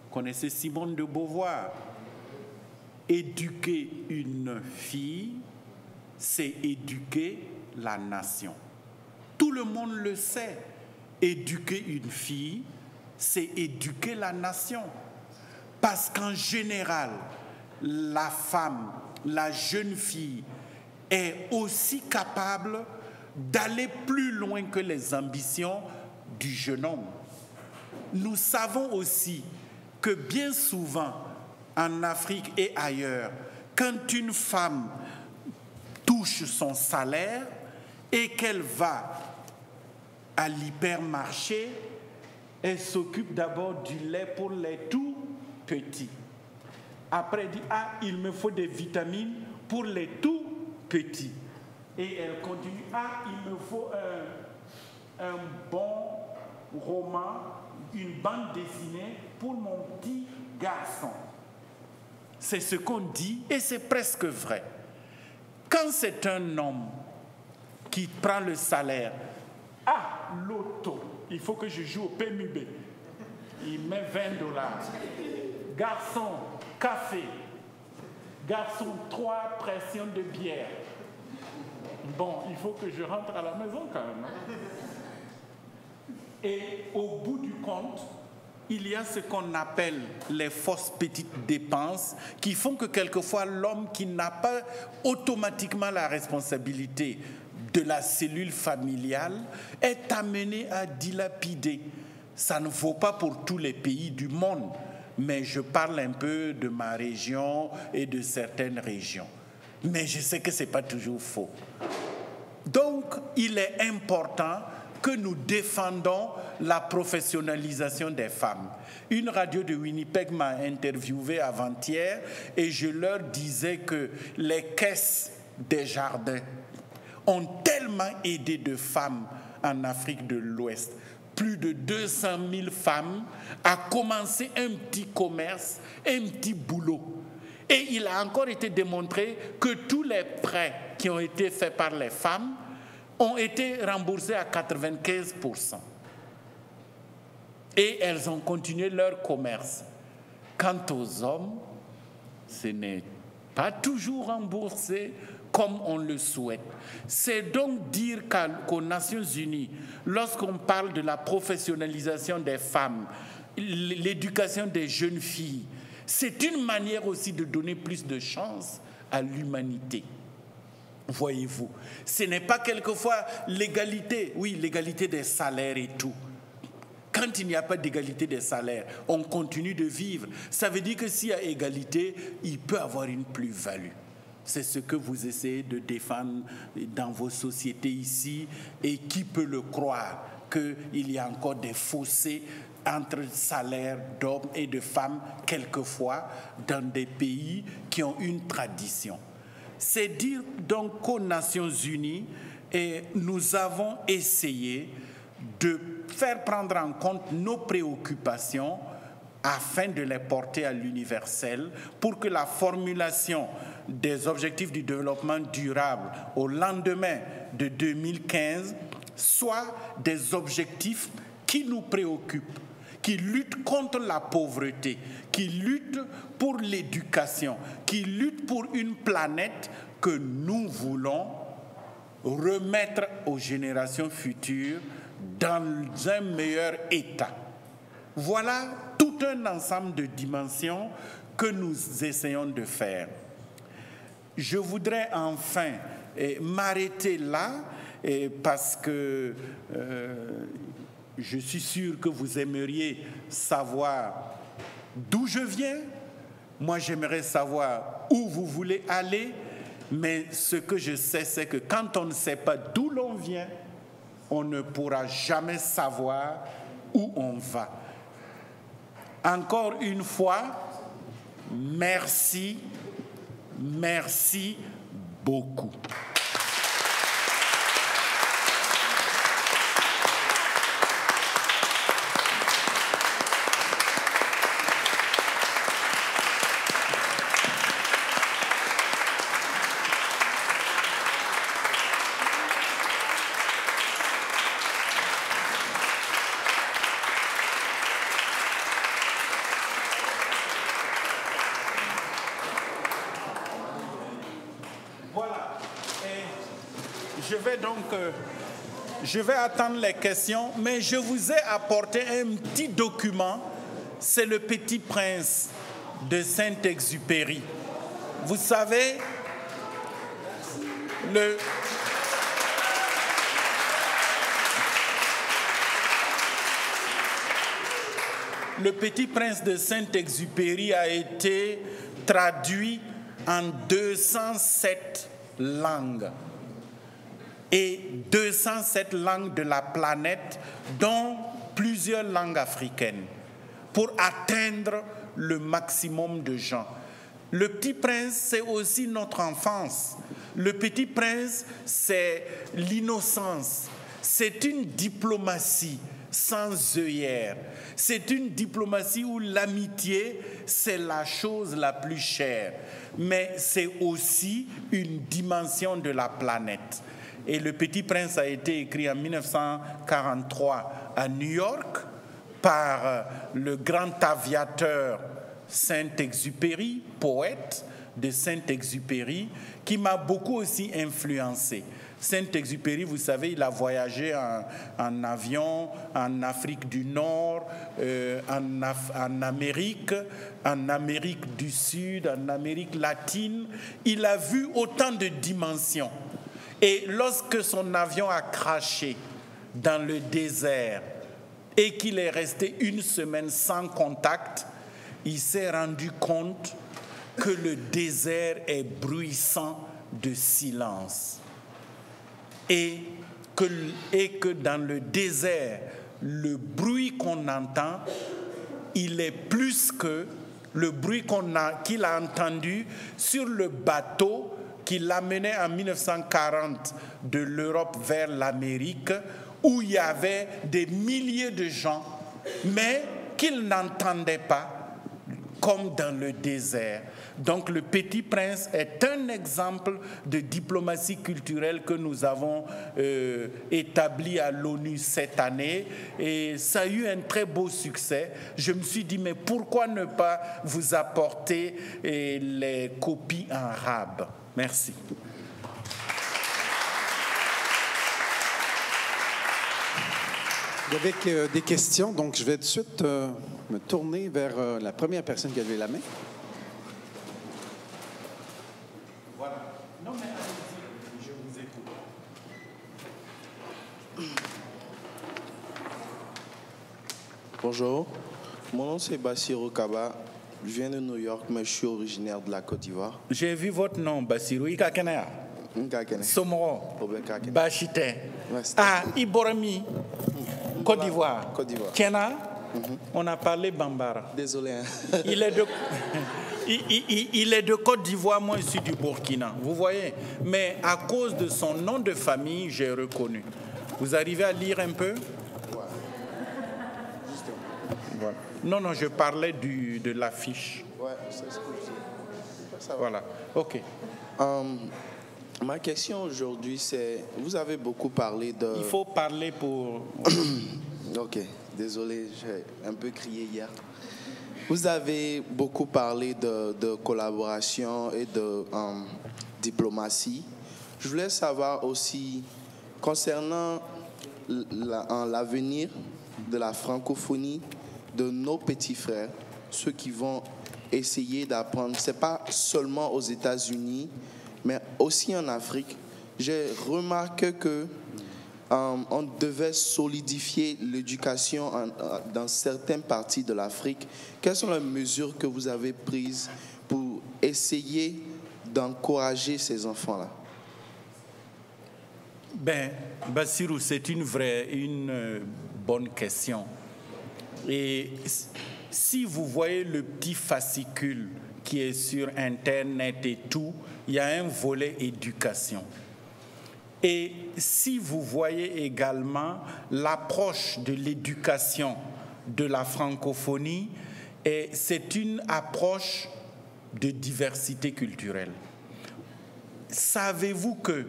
Vous connaissez Simone de Beauvoir? Éduquer une fille, c'est éduquer la nation. Tout le monde le sait. Éduquer une fille, c'est éduquer la nation. Parce qu'en général, la femme, la jeune fille, est aussi capable d'aller plus loin que les ambitions du jeune homme. Nous savons aussi que bien souvent, en Afrique et ailleurs, quand une femme touche son salaire et qu'elle va à l'hypermarché, elle s'occupe d'abord du lait pour les tout petits. Après, elle dit, ah, il me faut des vitamines pour les tout petits. Et elle continue, ah, il me faut un bon roman, une bande dessinée pour mon petit garçon. C'est ce qu'on dit et c'est presque vrai. Quand c'est un homme qui prend le salaire, ah, l'auto, il faut que je joue au PMUB. Il met $20. Garçon, café. Garçon, 3 pressions de bière. Bon, il faut que je rentre à la maison quand même. Hein? Et au bout du compte, il y a ce qu'on appelle les fausses petites dépenses qui font que quelquefois l'homme qui n'a pas automatiquement la responsabilité de la cellule familiale est amené à dilapider. Ça ne vaut pas pour tous les pays du monde, mais je parle un peu de ma région et de certaines régions. Mais je sais que ce n'est pas toujours faux. Donc, il est important que nous défendons la professionnalisation des femmes. Une radio de Winnipeg m'a interviewé avant-hier et je leur disais que les caisses des jardins ont tellement aidé de femmes en Afrique de l'Ouest. Plus de 200 000 femmes à commencer un petit commerce, un petit boulot. Et il a encore été démontré que tous les prêts qui ont été faits par les femmes ont été remboursés à 95%. Et elles ont continué leur commerce. Quant aux hommes, ce n'est pas toujours remboursé comme on le souhaite. C'est donc dire qu'aux Nations Unies, lorsqu'on parle de la professionnalisation des femmes, l'éducation des jeunes filles, c'est une manière aussi de donner plus de chance à l'humanité. Voyez-vous, ce n'est pas quelquefois l'égalité, oui, l'égalité des salaires et tout. Quand il n'y a pas d'égalité des salaires, on continue de vivre. Ça veut dire que s'il y a égalité, il peut y avoir une plus-value. C'est ce que vous essayez de défendre dans vos sociétés ici. Et qui peut le croire qu'il y a encore des fossés entre salaires d'hommes et de femmes, quelquefois, dans des pays qui ont une tradition. C'est dire donc qu'aux Nations Unies, nous avons essayé de faire prendre en compte nos préoccupations afin de les porter à l'universel pour que la formulation des objectifs du développement durable au lendemain de 2015 soient des objectifs qui nous préoccupent, qui luttent contre la pauvreté, qui luttent pour l'éducation, qui luttent pour une planète que nous voulons remettre aux générations futures dans un meilleur état. Voilà tout un ensemble de dimensions que nous essayons de faire. Je voudrais enfin m'arrêter là parce que je suis sûr que vous aimeriez savoir d'où je viens. Moi, j'aimerais savoir où vous voulez aller, mais ce que je sais, c'est que quand on ne sait pas d'où l'on vient, on ne pourra jamais savoir où on va. Encore une fois, merci, merci beaucoup. Je vais attendre les questions, mais je vous ai apporté un petit document. C'est le Petit Prince de Saint-Exupéry. Vous savez, le Petit Prince de Saint-Exupéry a été traduit en 207 langues. Et 207 langues de la planète, dont plusieurs langues africaines, pour atteindre le maximum de gens. Le Petit Prince, c'est aussi notre enfance. Le Petit Prince, c'est l'innocence. C'est une diplomatie sans œillères. C'est une diplomatie où l'amitié, c'est la chose la plus chère. Mais c'est aussi une dimension de la planète. Et Le Petit Prince a été écrit en 1943 à New York par le grand aviateur Saint-Exupéry, poète de Saint-Exupéry, qui m'a beaucoup aussi influencé. Saint-Exupéry, vous savez, il a voyagé en avion en Afrique du Nord, en Amérique du Sud, en Amérique latine. Il a vu autant de dimensions. Et lorsque son avion a craché dans le désert, et qu'il est resté une semaine sans contact, il s'est rendu compte que le désert est bruissant de silence et que dans le désert, le bruit qu'on entend, il est plus que le bruit qu'il a entendu sur le bateau qui l'amenait en 1940 de l'Europe vers l'Amérique, où il y avait des milliers de gens, mais qu'il n'entendait pas, comme dans le désert. Donc le Petit Prince est un exemple de diplomatie culturelle que nous avons établi à l'ONU cette année, et ça a eu un très beau succès. Je me suis dit, mais pourquoi ne pas vous apporter les copies en arabe? Merci. Avec des questions, donc je vais tout de suite me tourner vers la première personne qui a levé la main. Voilà. Non, mais allez-y, je vous écoute. Bonjour, mon nom c'est Bassirou Kaba. Je viens de New York, mais je suis originaire de la Côte d'Ivoire. J'ai vu votre nom, Bassirou. Ikakenea. Somoro. Bachite. Ah, Iborami. Côte d'Ivoire. Côte d'Ivoire. Kena. On a parlé Bambara. Désolé. Hein. Il est de Côte d'Ivoire, moi je suis du Burkina. Vous voyez? Mais à cause de son nom de famille, j'ai reconnu. Vous arrivez à lire un peu? Voilà. Non, je parlais de l'affiche. Ouais, c'est ce que je sais. Voilà, ok. Ma question aujourd'hui, c'est, vous avez beaucoup parlé de... Il faut parler pour... Ok, désolé, j'ai un peu crié hier. Vous avez beaucoup parlé de collaboration et de diplomatie. Je voulais savoir aussi, concernant l'avenir de la francophonie, de nos petits frères, ceux qui vont essayer d'apprendre, ce n'est pas seulement aux États-Unis, mais aussi en Afrique. J'ai remarqué que on devait solidifier l'éducation dans certaines parties de l'Afrique. Quelles sont les mesures que vous avez prises pour essayer d'encourager ces enfants-là? Ben, Bassirou, c'est une bonne question. Et si vous voyez le petit fascicule qui est sur Internet et tout, il y a un volet éducation. Et si vous voyez également l'approche de l'éducation de la francophonie, c'est une approche de diversité culturelle. Savez-vous que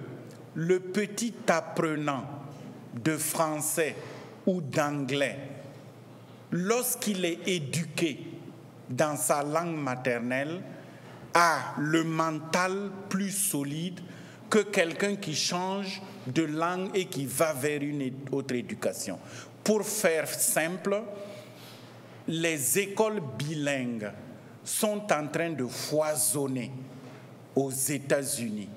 le petit apprenant de français ou d'anglais, lorsqu'il est éduqué dans sa langue maternelle, a le mental plus solide que quelqu'un qui change de langue et qui va vers une autre éducation. Pour faire simple, les écoles bilingues sont en train de foisonner aux États-Unis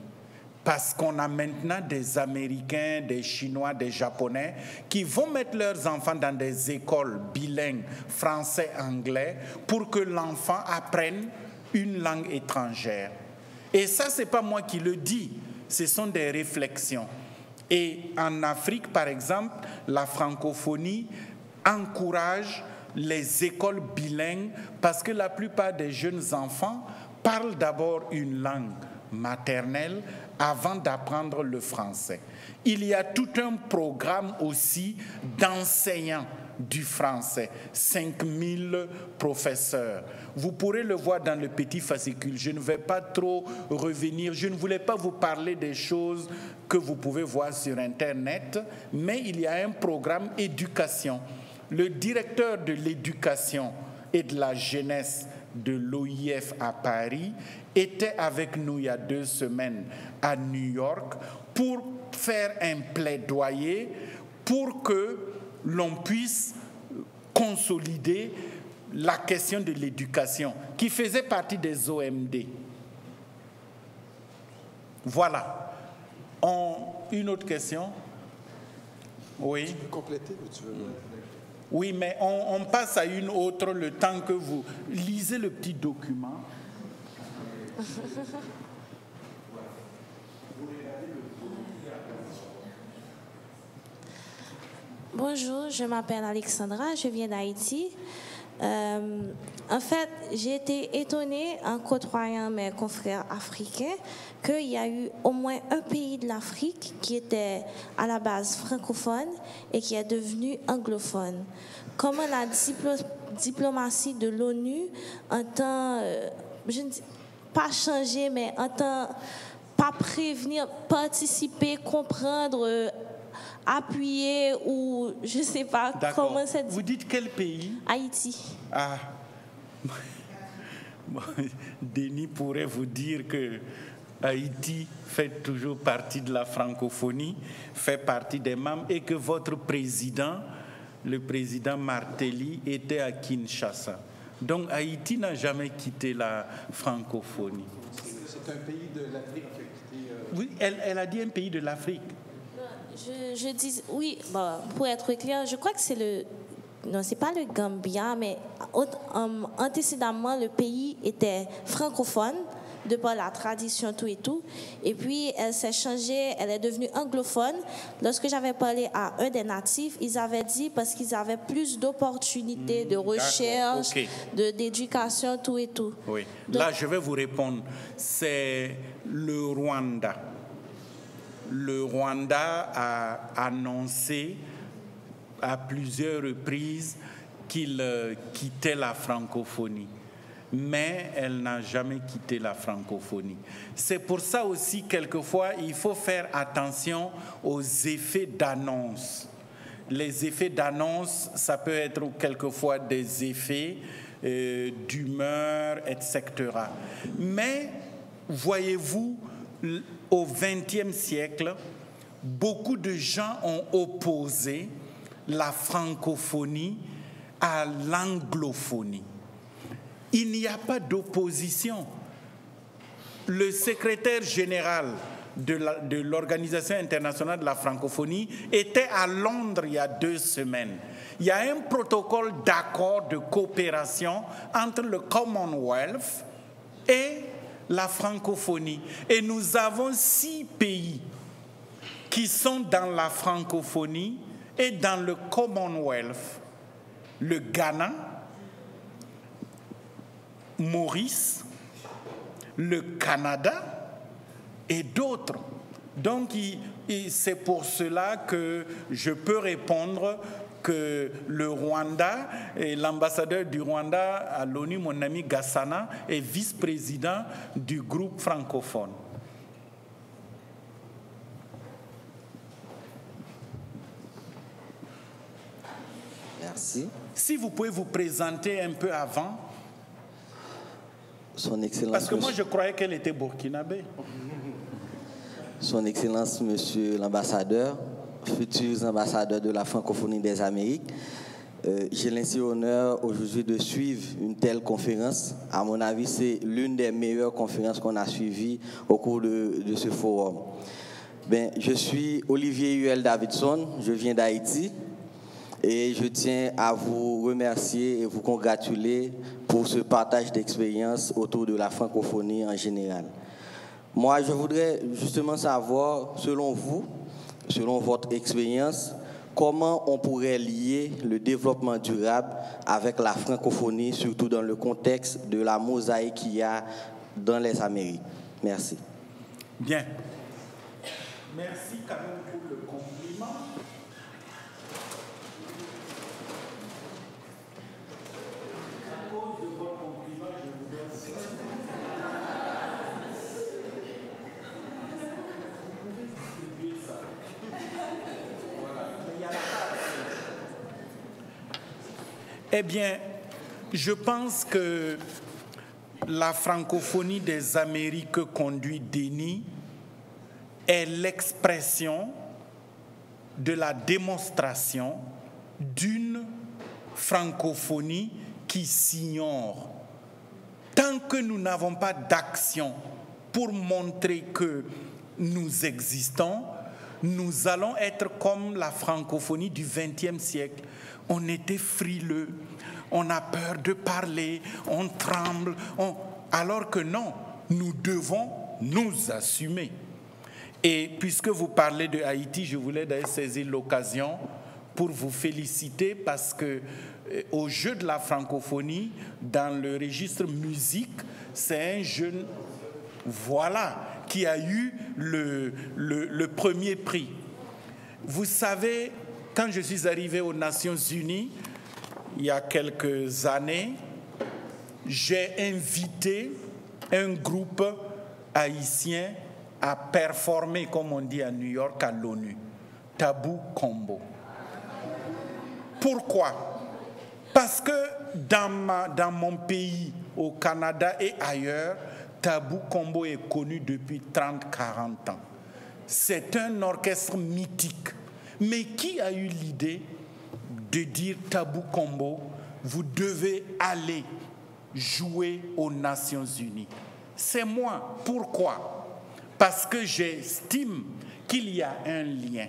parce qu'on a maintenant des Américains, des Chinois, des Japonais qui vont mettre leurs enfants dans des écoles bilingues français-anglais pour que l'enfant apprenne une langue étrangère. Et ça, ce n'est pas moi qui le dis. Ce sont des réflexions. Et en Afrique, par exemple, la francophonie encourage les écoles bilingues parce que la plupart des jeunes enfants parlent d'abord une langue maternelle avant d'apprendre le français. Il y a tout un programme aussi d'enseignants du français, 5000 professeurs. Vous pourrez le voir dans le petit fascicule. Je ne vais pas trop revenir. Je ne voulais pas vous parler des choses que vous pouvez voir sur Internet, mais il y a un programme éducation. Le directeur de l'éducation et de la jeunesse de l'OIF à Paris était avec nous il y a 2 semaines à New York pour faire un plaidoyer pour que l'on puisse consolider la question de l'éducation qui faisait partie des OMD. Voilà. Une autre question? Oui. Tu peux compléter ou tu veux... Oui, mais on passe à une autre le temps que vous lisez le petit document. Bonjour, je m'appelle Alexandra, je viens d'Haïti. En fait, j'ai été étonnée en côtoyant mes confrères africains qu'il y a eu au moins un pays de l'Afrique qui était à la base francophone et qui est devenu anglophone. Comment la diplomatie de l'ONU entend, je ne dis pas changer, mais entend pas prévenir, participer, comprendre, appuyer ou je ne sais pas comment c'est. Vous dites quel pays? Haïti. Ah. Denis pourrait vous dire que Haïti fait toujours partie de la francophonie, fait partie des membres et que votre président, le président Martelly, était à Kinshasa. Donc Haïti n'a jamais quitté la francophonie. C'est un pays de l'Afrique qui a quitté... Oui, elle a dit un pays de l'Afrique. Je dis, oui, bon, pour être clair, je crois que c'est le... Non, c'est pas le Gambia, mais antécédemment, le pays était francophone, de par la tradition, tout et tout. Et puis, elle s'est changée, elle est devenue anglophone. Lorsque j'avais parlé à un des natifs, ils avaient dit parce qu'ils avaient plus d'opportunités de recherche, d'éducation, tout et tout. Oui. Donc, là, je vais vous répondre. C'est le Rwanda. Le Rwanda a annoncé à plusieurs reprises qu'il quittait la francophonie. Mais elle n'a jamais quitté la francophonie. C'est pour ça aussi, quelquefois, il faut faire attention aux effets d'annonce. Les effets d'annonce, ça peut être quelquefois des effets d'humeur, etc. Mais, voyez-vous, au XXe siècle, beaucoup de gens ont opposé la francophonie à l'anglophonie. Il n'y a pas d'opposition. Le secrétaire général de l'Organisation internationale de la francophonie était à Londres il y a 2 semaines. Il y a un protocole d'accord de coopération entre le Commonwealth et la francophonie. Et nous avons 6 pays qui sont dans la francophonie et dans le Commonwealth. Le Ghana, Maurice, le Canada et d'autres. Donc, c'est pour cela que je peux répondre que le Rwanda et l'ambassadeur du Rwanda à l'ONU, mon ami Gassana, est vice-président du groupe francophone. Merci. Si vous pouvez vous présenter un peu avant. Son Excellence. Parce que moi, je croyais qu'elle était burkinabé. Son Excellence, Monsieur l'ambassadeur, futurs ambassadeurs de la francophonie des Amériques, j'ai l'insigne honneur aujourd'hui de suivre une telle conférence. À mon avis, c'est l'une des meilleures conférences qu'on a suivies au cours de ce forum. Je suis Olivier Huel Davidson, je viens d'Haïti. Et je tiens à vous remercier et vous congratuler pour ce partage d'expérience autour de la francophonie en général. Moi, je voudrais justement savoir, selon vous, selon votre expérience, comment on pourrait lier le développement durable avec la francophonie, surtout dans le contexte de la mosaïque qu'il y a dans les Amériques. Merci. Bien. Merci quand même pour le compliment. Eh bien, je pense que la francophonie des Amériques que conduit Denis est l'expression de la démonstration d'une francophonie qui s'ignore. Tant que nous n'avons pas d'action pour montrer que nous existons, nous allons être comme la francophonie du XXe siècle. On était frileux, on a peur de parler, on tremble, alors que non, nous devons nous assumer. Et puisque vous parlez de Haïti, je voulais d'ailleurs saisir l'occasion pour vous féliciter parce que au jeu de la francophonie, dans le registre musique, c'est un jeune, voilà, qui a eu le premier prix. Vous savez, quand je suis arrivé aux Nations Unies, il y a quelques années, j'ai invité un groupe haïtien à performer, comme on dit à New York, à l'ONU, Tabou Combo. Pourquoi? Parce que dans mon pays, au Canada et ailleurs, Tabou Combo est connu depuis 30-40 ans. C'est un orchestre mythique. Mais qui a eu l'idée de dire Tabou Combo, vous devez aller jouer aux Nations Unies? C'est moi. Pourquoi? Parce que j'estime qu'il y a un lien.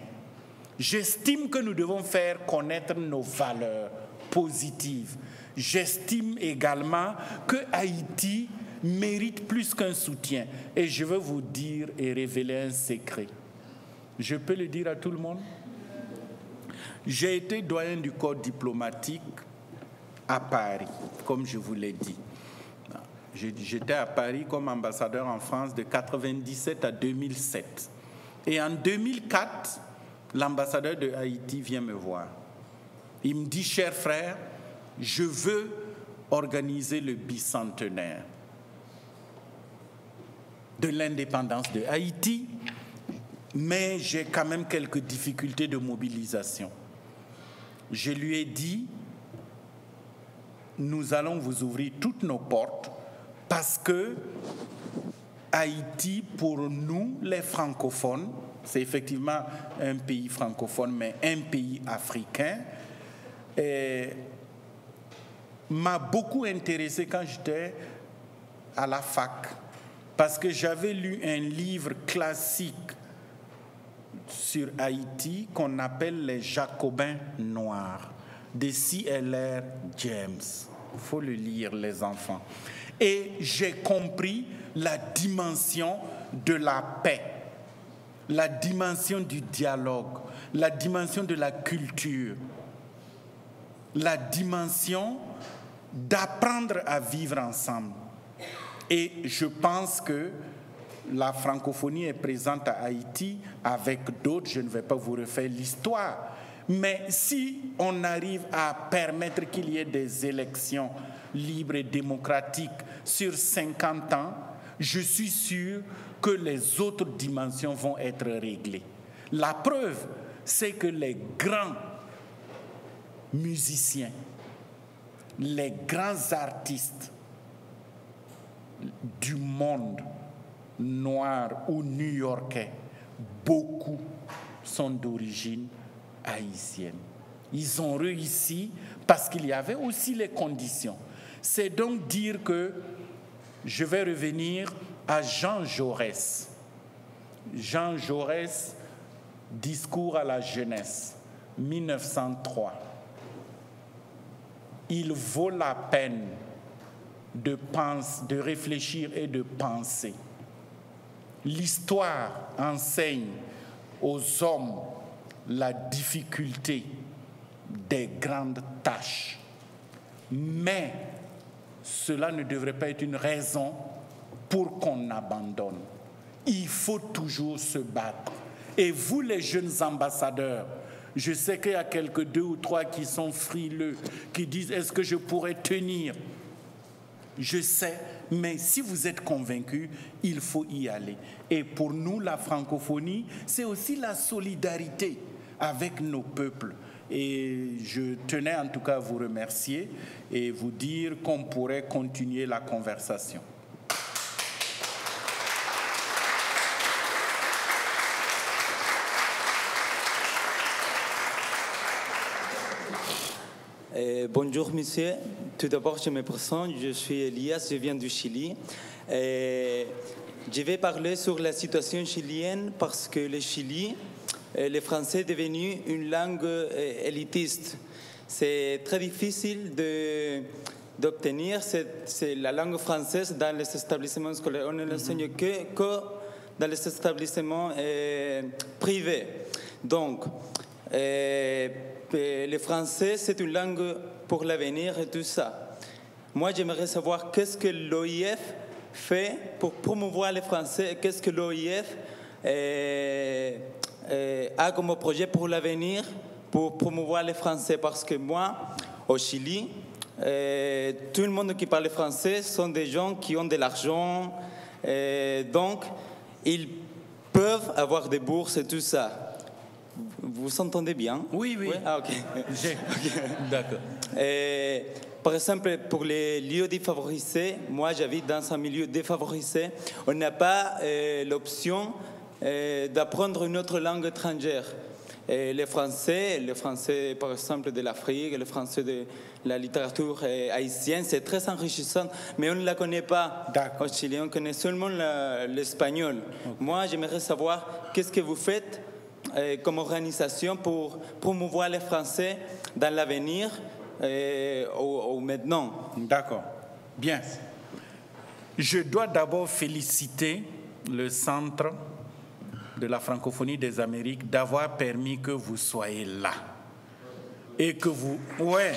J'estime que nous devons faire connaître nos valeurs positives. J'estime également que Haïti mérite plus qu'un soutien. Et je veux vous dire et révéler un secret. Je peux le dire à tout le monde? J'ai été doyen du corps diplomatique à Paris, comme je vous l'ai dit. J'étais à Paris comme ambassadeur en France de 1997 à 2007. Et en 2004, l'ambassadeur de Haïti vient me voir. Il me dit, cher frère, je veux organiser le bicentenaire de l'indépendance de Haïti, mais j'ai quand même quelques difficultés de mobilisation. Je lui ai dit, nous allons vous ouvrir toutes nos portes parce que Haïti, pour nous, les francophones, c'est effectivement un pays francophone, mais un pays africain, m'a beaucoup intéressé quand j'étais à la fac, parce que j'avais lu un livre classique sur Haïti qu'on appelle Les Jacobins noirs, de C.L.R. James. Il faut le lire, les enfants. Et j'ai compris la dimension de la paix, la dimension du dialogue, la dimension de la culture, la dimension d'apprendre à vivre ensemble. Et je pense que la francophonie est présente à Haïti avec d'autres, je ne vais pas vous refaire l'histoire. Mais si on arrive à permettre qu'il y ait des élections libres et démocratiques sur 50 ans, je suis sûr que les autres dimensions vont être réglées. La preuve, c'est que les grands musiciens, les grands artistes du monde noir ou new-yorkais, beaucoup sont d'origine haïtienne. Ils ont réussi parce qu'il y avait aussi les conditions. C'est donc dire que je vais revenir à Jean Jaurès. Jean Jaurès, discours à la jeunesse, 1903. Il vaut la peine de réfléchir et de penser. L'histoire enseigne aux hommes la difficulté des grandes tâches. Mais cela ne devrait pas être une raison pour qu'on abandonne. Il faut toujours se battre. Et vous, les jeunes ambassadeurs, je sais qu'il y a quelques 2 ou 3 qui sont frileux, qui disent « est-ce que je pourrais tenir ?» Je sais, mais si vous êtes convaincus, il faut y aller. Et pour nous, la francophonie, c'est aussi la solidarité avec nos peuples. Et je tenais en tout cas à vous remercier et vous dire qu'on pourrait continuer la conversation. Bonjour monsieur, tout d'abord je me présente, je suis Elias, je viens du Chili. Je vais parler sur la situation chilienne parce que le Chili le français est devenu une langue élitiste. C'est très difficile d'obtenir la langue française dans les établissements scolaires. On ne l'enseigne que dans les établissements privés. Donc, le français, c'est une langue pour l'avenir et tout ça. Moi, j'aimerais savoir qu'est-ce que l'OIF fait pour promouvoir le français, qu'est-ce que l'OIF a comme projet pour l'avenir, pour promouvoir le français. Parce que moi, au Chili, tout le monde qui parle français sont des gens qui ont de l'argent, donc ils peuvent avoir des bourses et tout ça. Vous entendez bien? Oui, oui. Ah, ok. D'accord. Par exemple, pour les lieux défavorisés, moi j'habite dans un milieu défavorisé, on n'a pas l'option d'apprendre une autre langue étrangère. Le français par exemple de l'Afrique, le français de la littérature haïtienne, c'est très enrichissant, mais on ne la connaît pas au Chili, on connaît seulement l'espagnol. Okay. Moi, j'aimerais savoir qu'est-ce que vous faites comme organisation pour promouvoir le français dans l'avenir ou maintenant. D'accord. Bien. Je dois d'abord féliciter le Centre de la francophonie des Amériques d'avoir permis que vous soyez là. Et que vous... Ouais.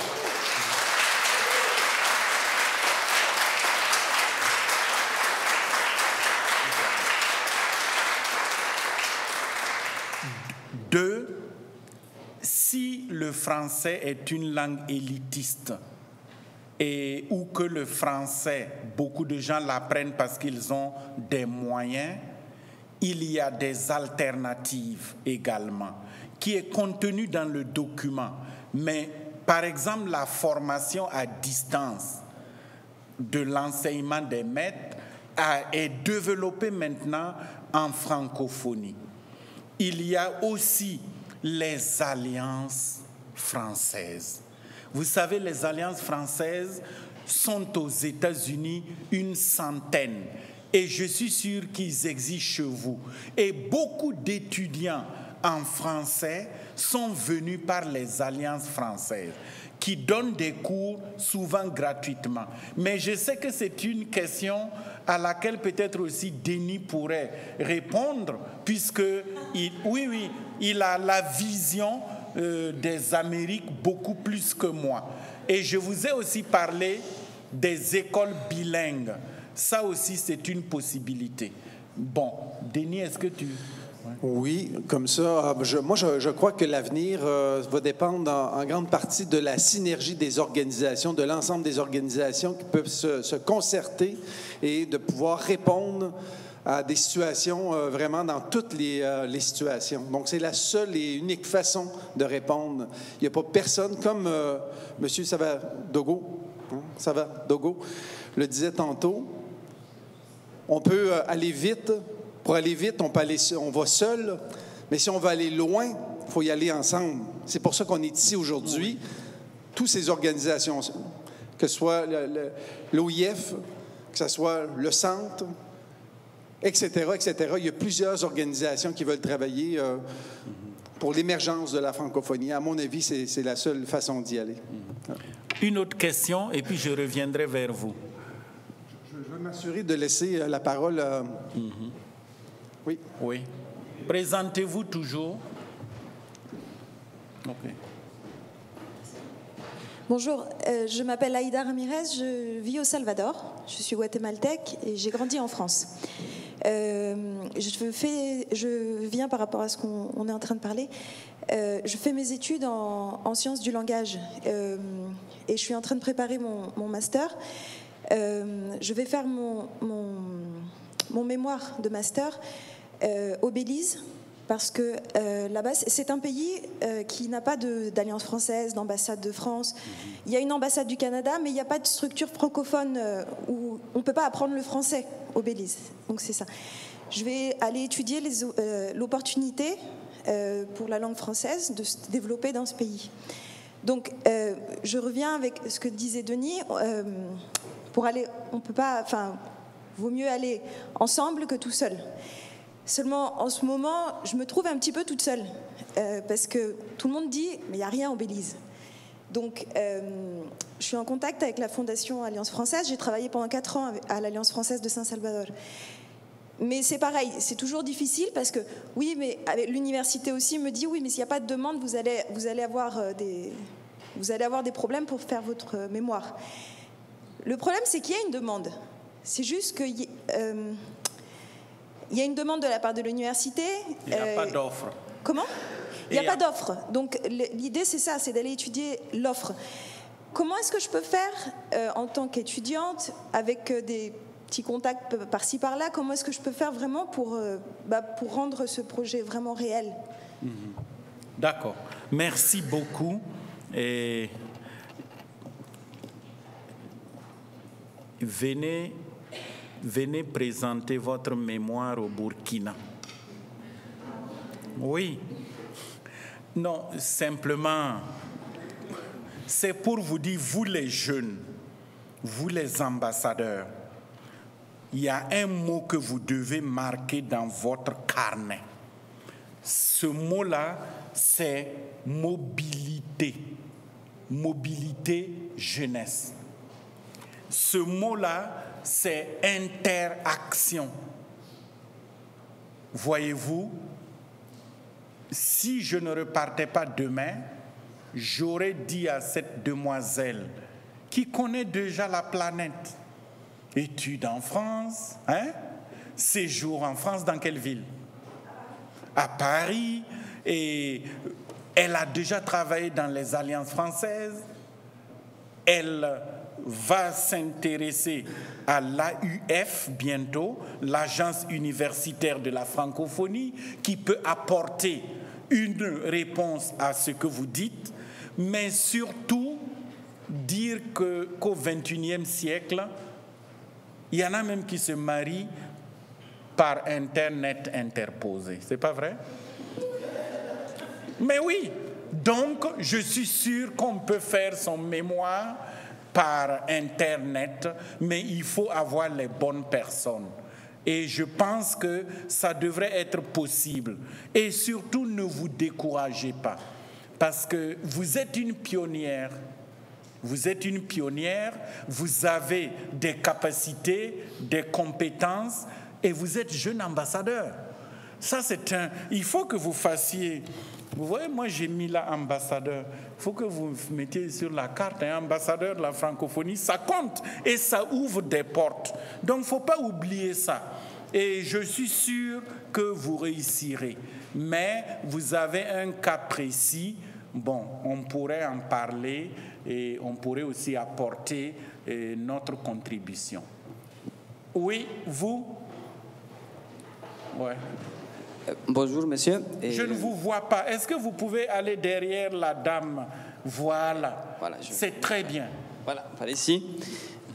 Deux, si le français est une langue élitiste ou que le français, beaucoup de gens l'apprennent parce qu'ils ont des moyens, il y a des alternatives également, qui est contenue dans le document. Mais par exemple, la formation à distance de l'enseignement des maîtres est développée maintenant en francophonie. Il y a aussi les alliances françaises. Vous savez, les alliances françaises sont aux États-Unis une centaine. Et je suis sûr qu'ils existent chez vous. Et beaucoup d'étudiants en français sont venus par les alliances françaises, qui donnent des cours souvent gratuitement. Mais je sais que c'est une question à laquelle peut-être aussi Denis pourrait répondre, puisque il a la vision des Amériques beaucoup plus que moi. Et je vous ai aussi parlé des écoles bilingues. Ça aussi, c'est une possibilité. Bon, Denis, est-ce que tu... Oui, comme ça, je crois que l'avenir va dépendre en grande partie de la synergie des organisations, de l'ensemble des organisations qui peuvent se concerter et de pouvoir répondre à des situations vraiment dans toutes les situations. Donc, c'est la seule et unique façon de répondre. Il n'y a pas personne, comme M. Savadogo le disait tantôt, on peut aller vite. Pour aller vite, on va seul, mais si on veut aller loin, il faut y aller ensemble. C'est pour ça qu'on est ici aujourd'hui. Oui. Toutes ces organisations, que ce soit l'OIF, que ce soit le centre, etc., etc. Il y a plusieurs organisations qui veulent travailler pour l'émergence de la francophonie. À mon avis, c'est la seule façon d'y aller. Une autre question, et puis je reviendrai vers vous. Je veux m'assurer de laisser la parole... Oui. Oui. Présentez-vous toujours. Okay. Bonjour, je m'appelle Aïda Ramirez, je vis au Salvador, je suis guatémaltèque et j'ai grandi en France. Je viens par rapport à ce qu'on est en train de parler. Je fais mes études en sciences du langage et je suis en train de préparer mon master. Je vais faire mon mémoire de master au Belize, parce que là-bas, c'est un pays qui n'a pas d'alliance française, d'ambassade de France. Il y a une ambassade du Canada, mais il n'y a pas de structure francophone où on ne peut pas apprendre le français au Belize. Donc c'est ça. Je vais aller étudier l'opportunité pour la langue française de se développer dans ce pays. Donc je reviens avec ce que disait Denis. Pour aller, on peut pas, vaut mieux aller ensemble que tout seul. Seulement, en ce moment, je me trouve un petit peu toute seule, parce que tout le monde dit « mais il n'y a rien en Belize ». Donc, je suis en contact avec la Fondation Alliance Française. J'ai travaillé pendant 4 ans à l'Alliance Française de Saint-Salvador. Mais c'est pareil, c'est toujours difficile parce que, oui, mais l'université aussi me dit « oui, mais s'il n'y a pas de demande, vous allez avoir des problèmes pour faire votre mémoire ». Le problème, c'est qu'il y a une demande. C'est juste qu'il y a une demande de la part de l'université. Il n'y a pas d'offre. Comment ? Il n'y a pas d'offre. Donc l'idée, c'est ça, c'est d'aller étudier l'offre. Comment est-ce que je peux faire en tant qu'étudiante, avec des petits contacts par-ci, par-là, comment est-ce que je peux faire vraiment pour rendre ce projet vraiment réel ? D'accord. Merci beaucoup. Et venez présenter votre mémoire au Burkina. Oui. Non, simplement, c'est pour vous dire, vous les jeunes, vous les ambassadeurs, il y a un mot que vous devez marquer dans votre carnet. Ce mot-là, c'est mobilité. Mobilité jeunesse. Ce mot-là, c'est interaction. Voyez-vous, si je ne repartais pas demain, j'aurais dit à cette demoiselle qui connaît déjà la planète, études en France, séjour en France, dans quelle ville? À Paris, et elle a déjà travaillé dans les alliances françaises, elle va s'intéresser à l'AUF bientôt, l'Agence universitaire de la francophonie, qui peut apporter une réponse à ce que vous dites, mais surtout dire qu'au XXIe siècle, il y en a même qui se marient par Internet interposé. C'est pas vrai? Mais oui, donc je suis sûr qu'on peut faire son mémoire par Internet, mais il faut avoir les bonnes personnes. Et je pense que ça devrait être possible. Et surtout, ne vous découragez pas, parce que vous êtes une pionnière. Vous êtes une pionnière, vous avez des capacités, des compétences, et vous êtes jeune ambassadeur. Ça, il faut que vous fassiez... Vous voyez, moi j'ai mis là ambassadeur. Il faut que vous mettiez sur la carte un ambassadeur de la francophonie. Ça compte et ça ouvre des portes. Donc il ne faut pas oublier ça. Et je suis sûr que vous réussirez. Mais vous avez un cas précis. Bon, on pourrait en parler et on pourrait aussi apporter notre contribution. Oui, vous? Ouais. Bonjour, monsieur. Je ne vous vois pas. Est-ce que vous pouvez aller derrière la dame? Voilà. C'est très bien. Voilà, par ici.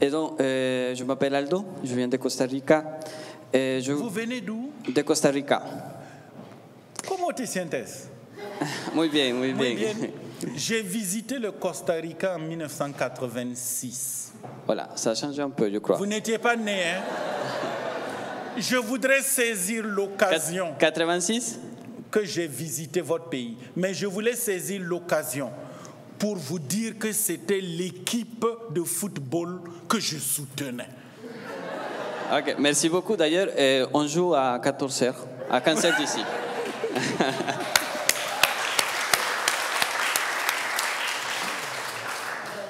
Et donc, je m'appelle Aldo, je viens de Costa Rica. Vous venez d'où? De Costa Rica. Comment te sientes? Muy bien, muy bien. Muy bien. J'ai visité le Costa Rica en 1986. Voilà, ça a changé un peu, je crois. Vous n'étiez pas né, hein? Je voudrais saisir l'occasion 86 que j'ai visité votre pays, mais je voulais saisir l'occasion pour vous dire que c'était l'équipe de football que je soutenais. Ok, merci beaucoup. D'ailleurs, on joue à 14h, à 15h d'ici.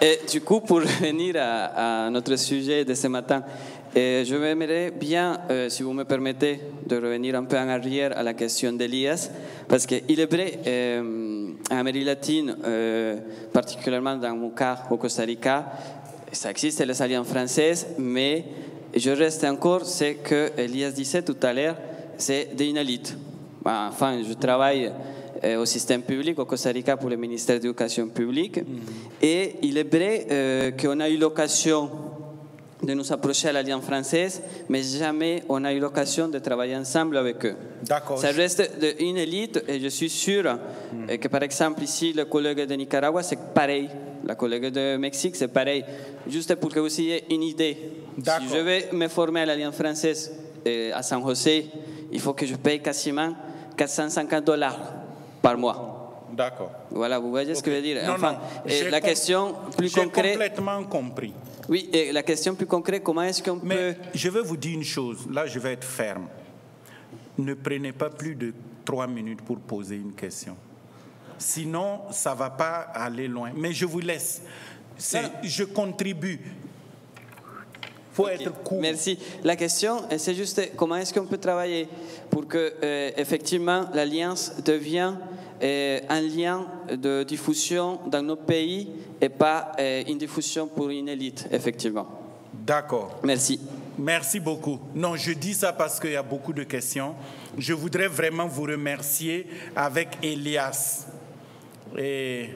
Et du coup, pour revenir à notre sujet de ce matin, je m'aimerais bien, si vous me permettez, de revenir un peu en arrière à la question d'Elias, parce qu'il est vrai, en Amérique latine, particulièrement dans mon cas au Costa Rica, ça existe les alliances françaises, mais je reste encore ce que Elias disait tout à l'heure, c'est d'une élite. Enfin, je travaille au système public au Costa Rica pour le ministère de l'Éducation publique, et il est vrai qu'on a eu l'occasion de nous approcher à l'Alliance française, mais jamais on a eu l'occasion de travailler ensemble avec eux. D'accord. Ça reste une élite, et je suis sûr que, par exemple, ici, le collègue de Nicaragua, c'est pareil. La collègue de Mexique, c'est pareil. Juste pour que vous ayez une idée. Si je vais me former à l'Alliance française à San José, il faut que je paye quasiment $450 par mois. D'accord. Voilà, vous voyez ce que je veux dire. Non, enfin, non, la question plus concrète. J'ai complètement compris. Oui, et la question plus concrète, comment est-ce qu'on peut... Mais je vais vous dire une chose, là je vais être ferme. Ne prenez pas plus de 3 minutes pour poser une question. Sinon, ça ne va pas aller loin. Mais je vous laisse. Je contribue. Il faut être court. Merci. La question, c'est juste comment est-ce qu'on peut travailler pour que, effectivement, l'Alliance devienne un lien de diffusion dans nos pays et pas une diffusion pour une élite, effectivement. D'accord. Merci. Merci beaucoup. Non, je dis ça parce qu'il y a beaucoup de questions. Je voudrais vraiment vous remercier avec Elias. Et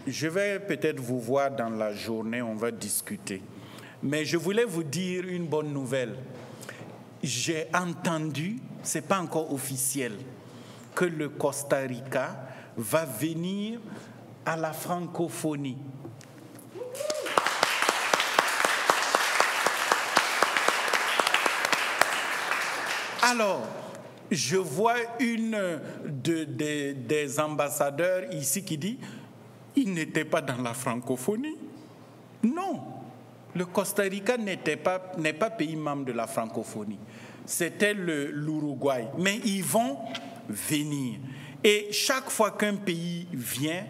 je vais peut-être vous voir dans la journée, on va discuter. Mais je voulais vous dire une bonne nouvelle. J'ai entendu, ce n'est pas encore officiel, que le Costa Rica va venir à la francophonie. Alors, je vois une des ambassadeurs ici qui dit « Il n'était pas dans la francophonie ». Non, le Costa Rica n'est pas pays membre de la francophonie. C'était l'Uruguay. Mais ils vont venir. Et chaque fois qu'un pays vient,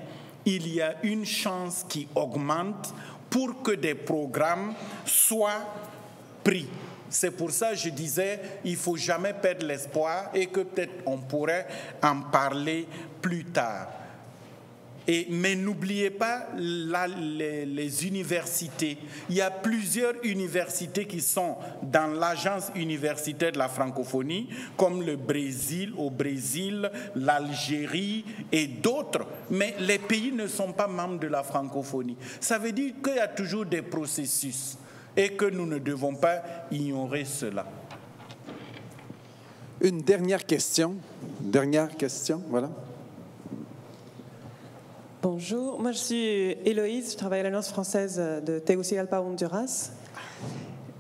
il y a une chance qui augmente pour que des programmes soient pris. C'est pour ça que je disais, il ne faut jamais perdre l'espoir et que peut-être on pourrait en parler plus tard. Mais n'oubliez pas les universités. Il y a plusieurs universités qui sont dans l'agence universitaire de la francophonie, comme le Brésil, au Brésil, l'Algérie et d'autres. Mais les pays ne sont pas membres de la francophonie. Ça veut dire qu'il y a toujours des processus et que nous ne devons pas ignorer cela. Une dernière question. Voilà. Bonjour, moi je suis Héloïse, je travaille à l'Alliance française de Tegucigalpa, Honduras.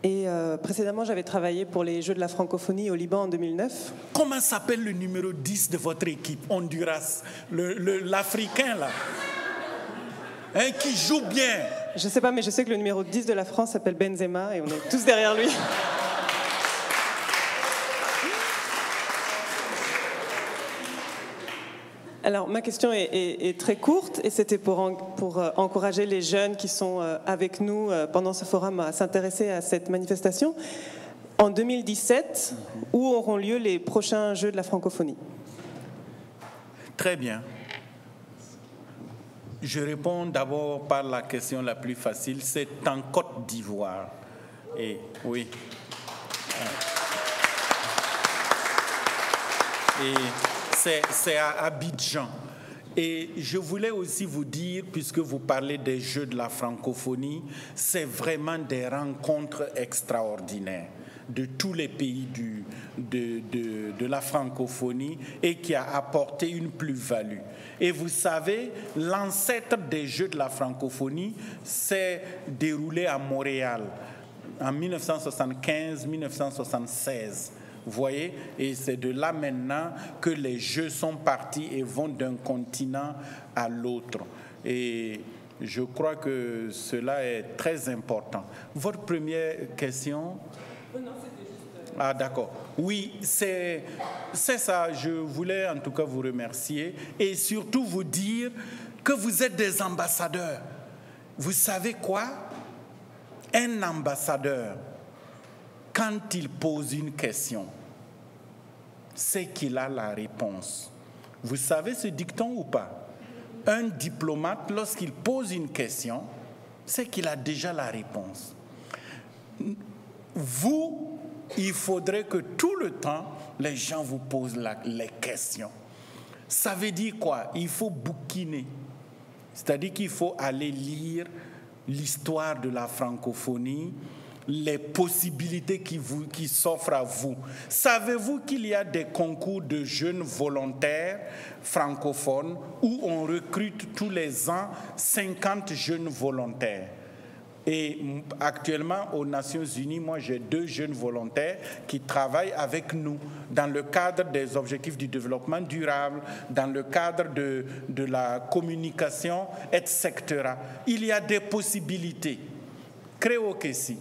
Et précédemment, j'avais travaillé pour les Jeux de la francophonie au Liban en 2009. Comment s'appelle le numéro 10 de votre équipe, Honduras, l'Africain là, hein, qui joue bien? Je ne sais pas, mais je sais que le numéro 10 de la France s'appelle Benzema et on est tous derrière lui. Alors, ma question est très courte et c'était pour encourager les jeunes qui sont avec nous pendant ce forum à s'intéresser à cette manifestation. En 2017, où auront lieu les prochains Jeux de la francophonie? Très bien. Je réponds d'abord par la question la plus facile, c'est en Côte d'Ivoire. Et oui. Et c'est à Abidjan. Et je voulais aussi vous dire, puisque vous parlez des Jeux de la francophonie, c'est vraiment des rencontres extraordinaires de tous les pays de la francophonie et qui a apporté une plus-value. Et vous savez, l'ancêtre des Jeux de la francophonie s'est déroulé à Montréal en 1975-1976. Vous voyez, et c'est de là maintenant que les Jeux sont partis et vont d'un continent à l'autre. Et je crois que cela est très important. Votre première question? Non, c'était juste... Ah, d'accord. Oui, c'est ça. Je voulais en tout cas vous remercier et surtout vous dire que vous êtes des ambassadeurs. Vous savez quoi? Un ambassadeur, quand il pose une question, c'est qu'il a la réponse. Vous savez ce dicton ou pas? Un diplomate, lorsqu'il pose une question, c'est qu'il a déjà la réponse. Vous, il faudrait que tout le temps, les gens vous posent les questions. Ça veut dire quoi? Il faut bouquiner. C'est-à-dire qu'il faut aller lire l'histoire de la francophonie, les possibilités qui s'offrent à vous. Savez-vous qu'il y a des concours de jeunes volontaires francophones où on recrute tous les ans 50 jeunes volontaires? Et actuellement, aux Nations Unies, moi, j'ai 2 jeunes volontaires qui travaillent avec nous dans le cadre des objectifs du développement durable, dans le cadre de la communication, etc. Il y a des possibilités. Creo que sí.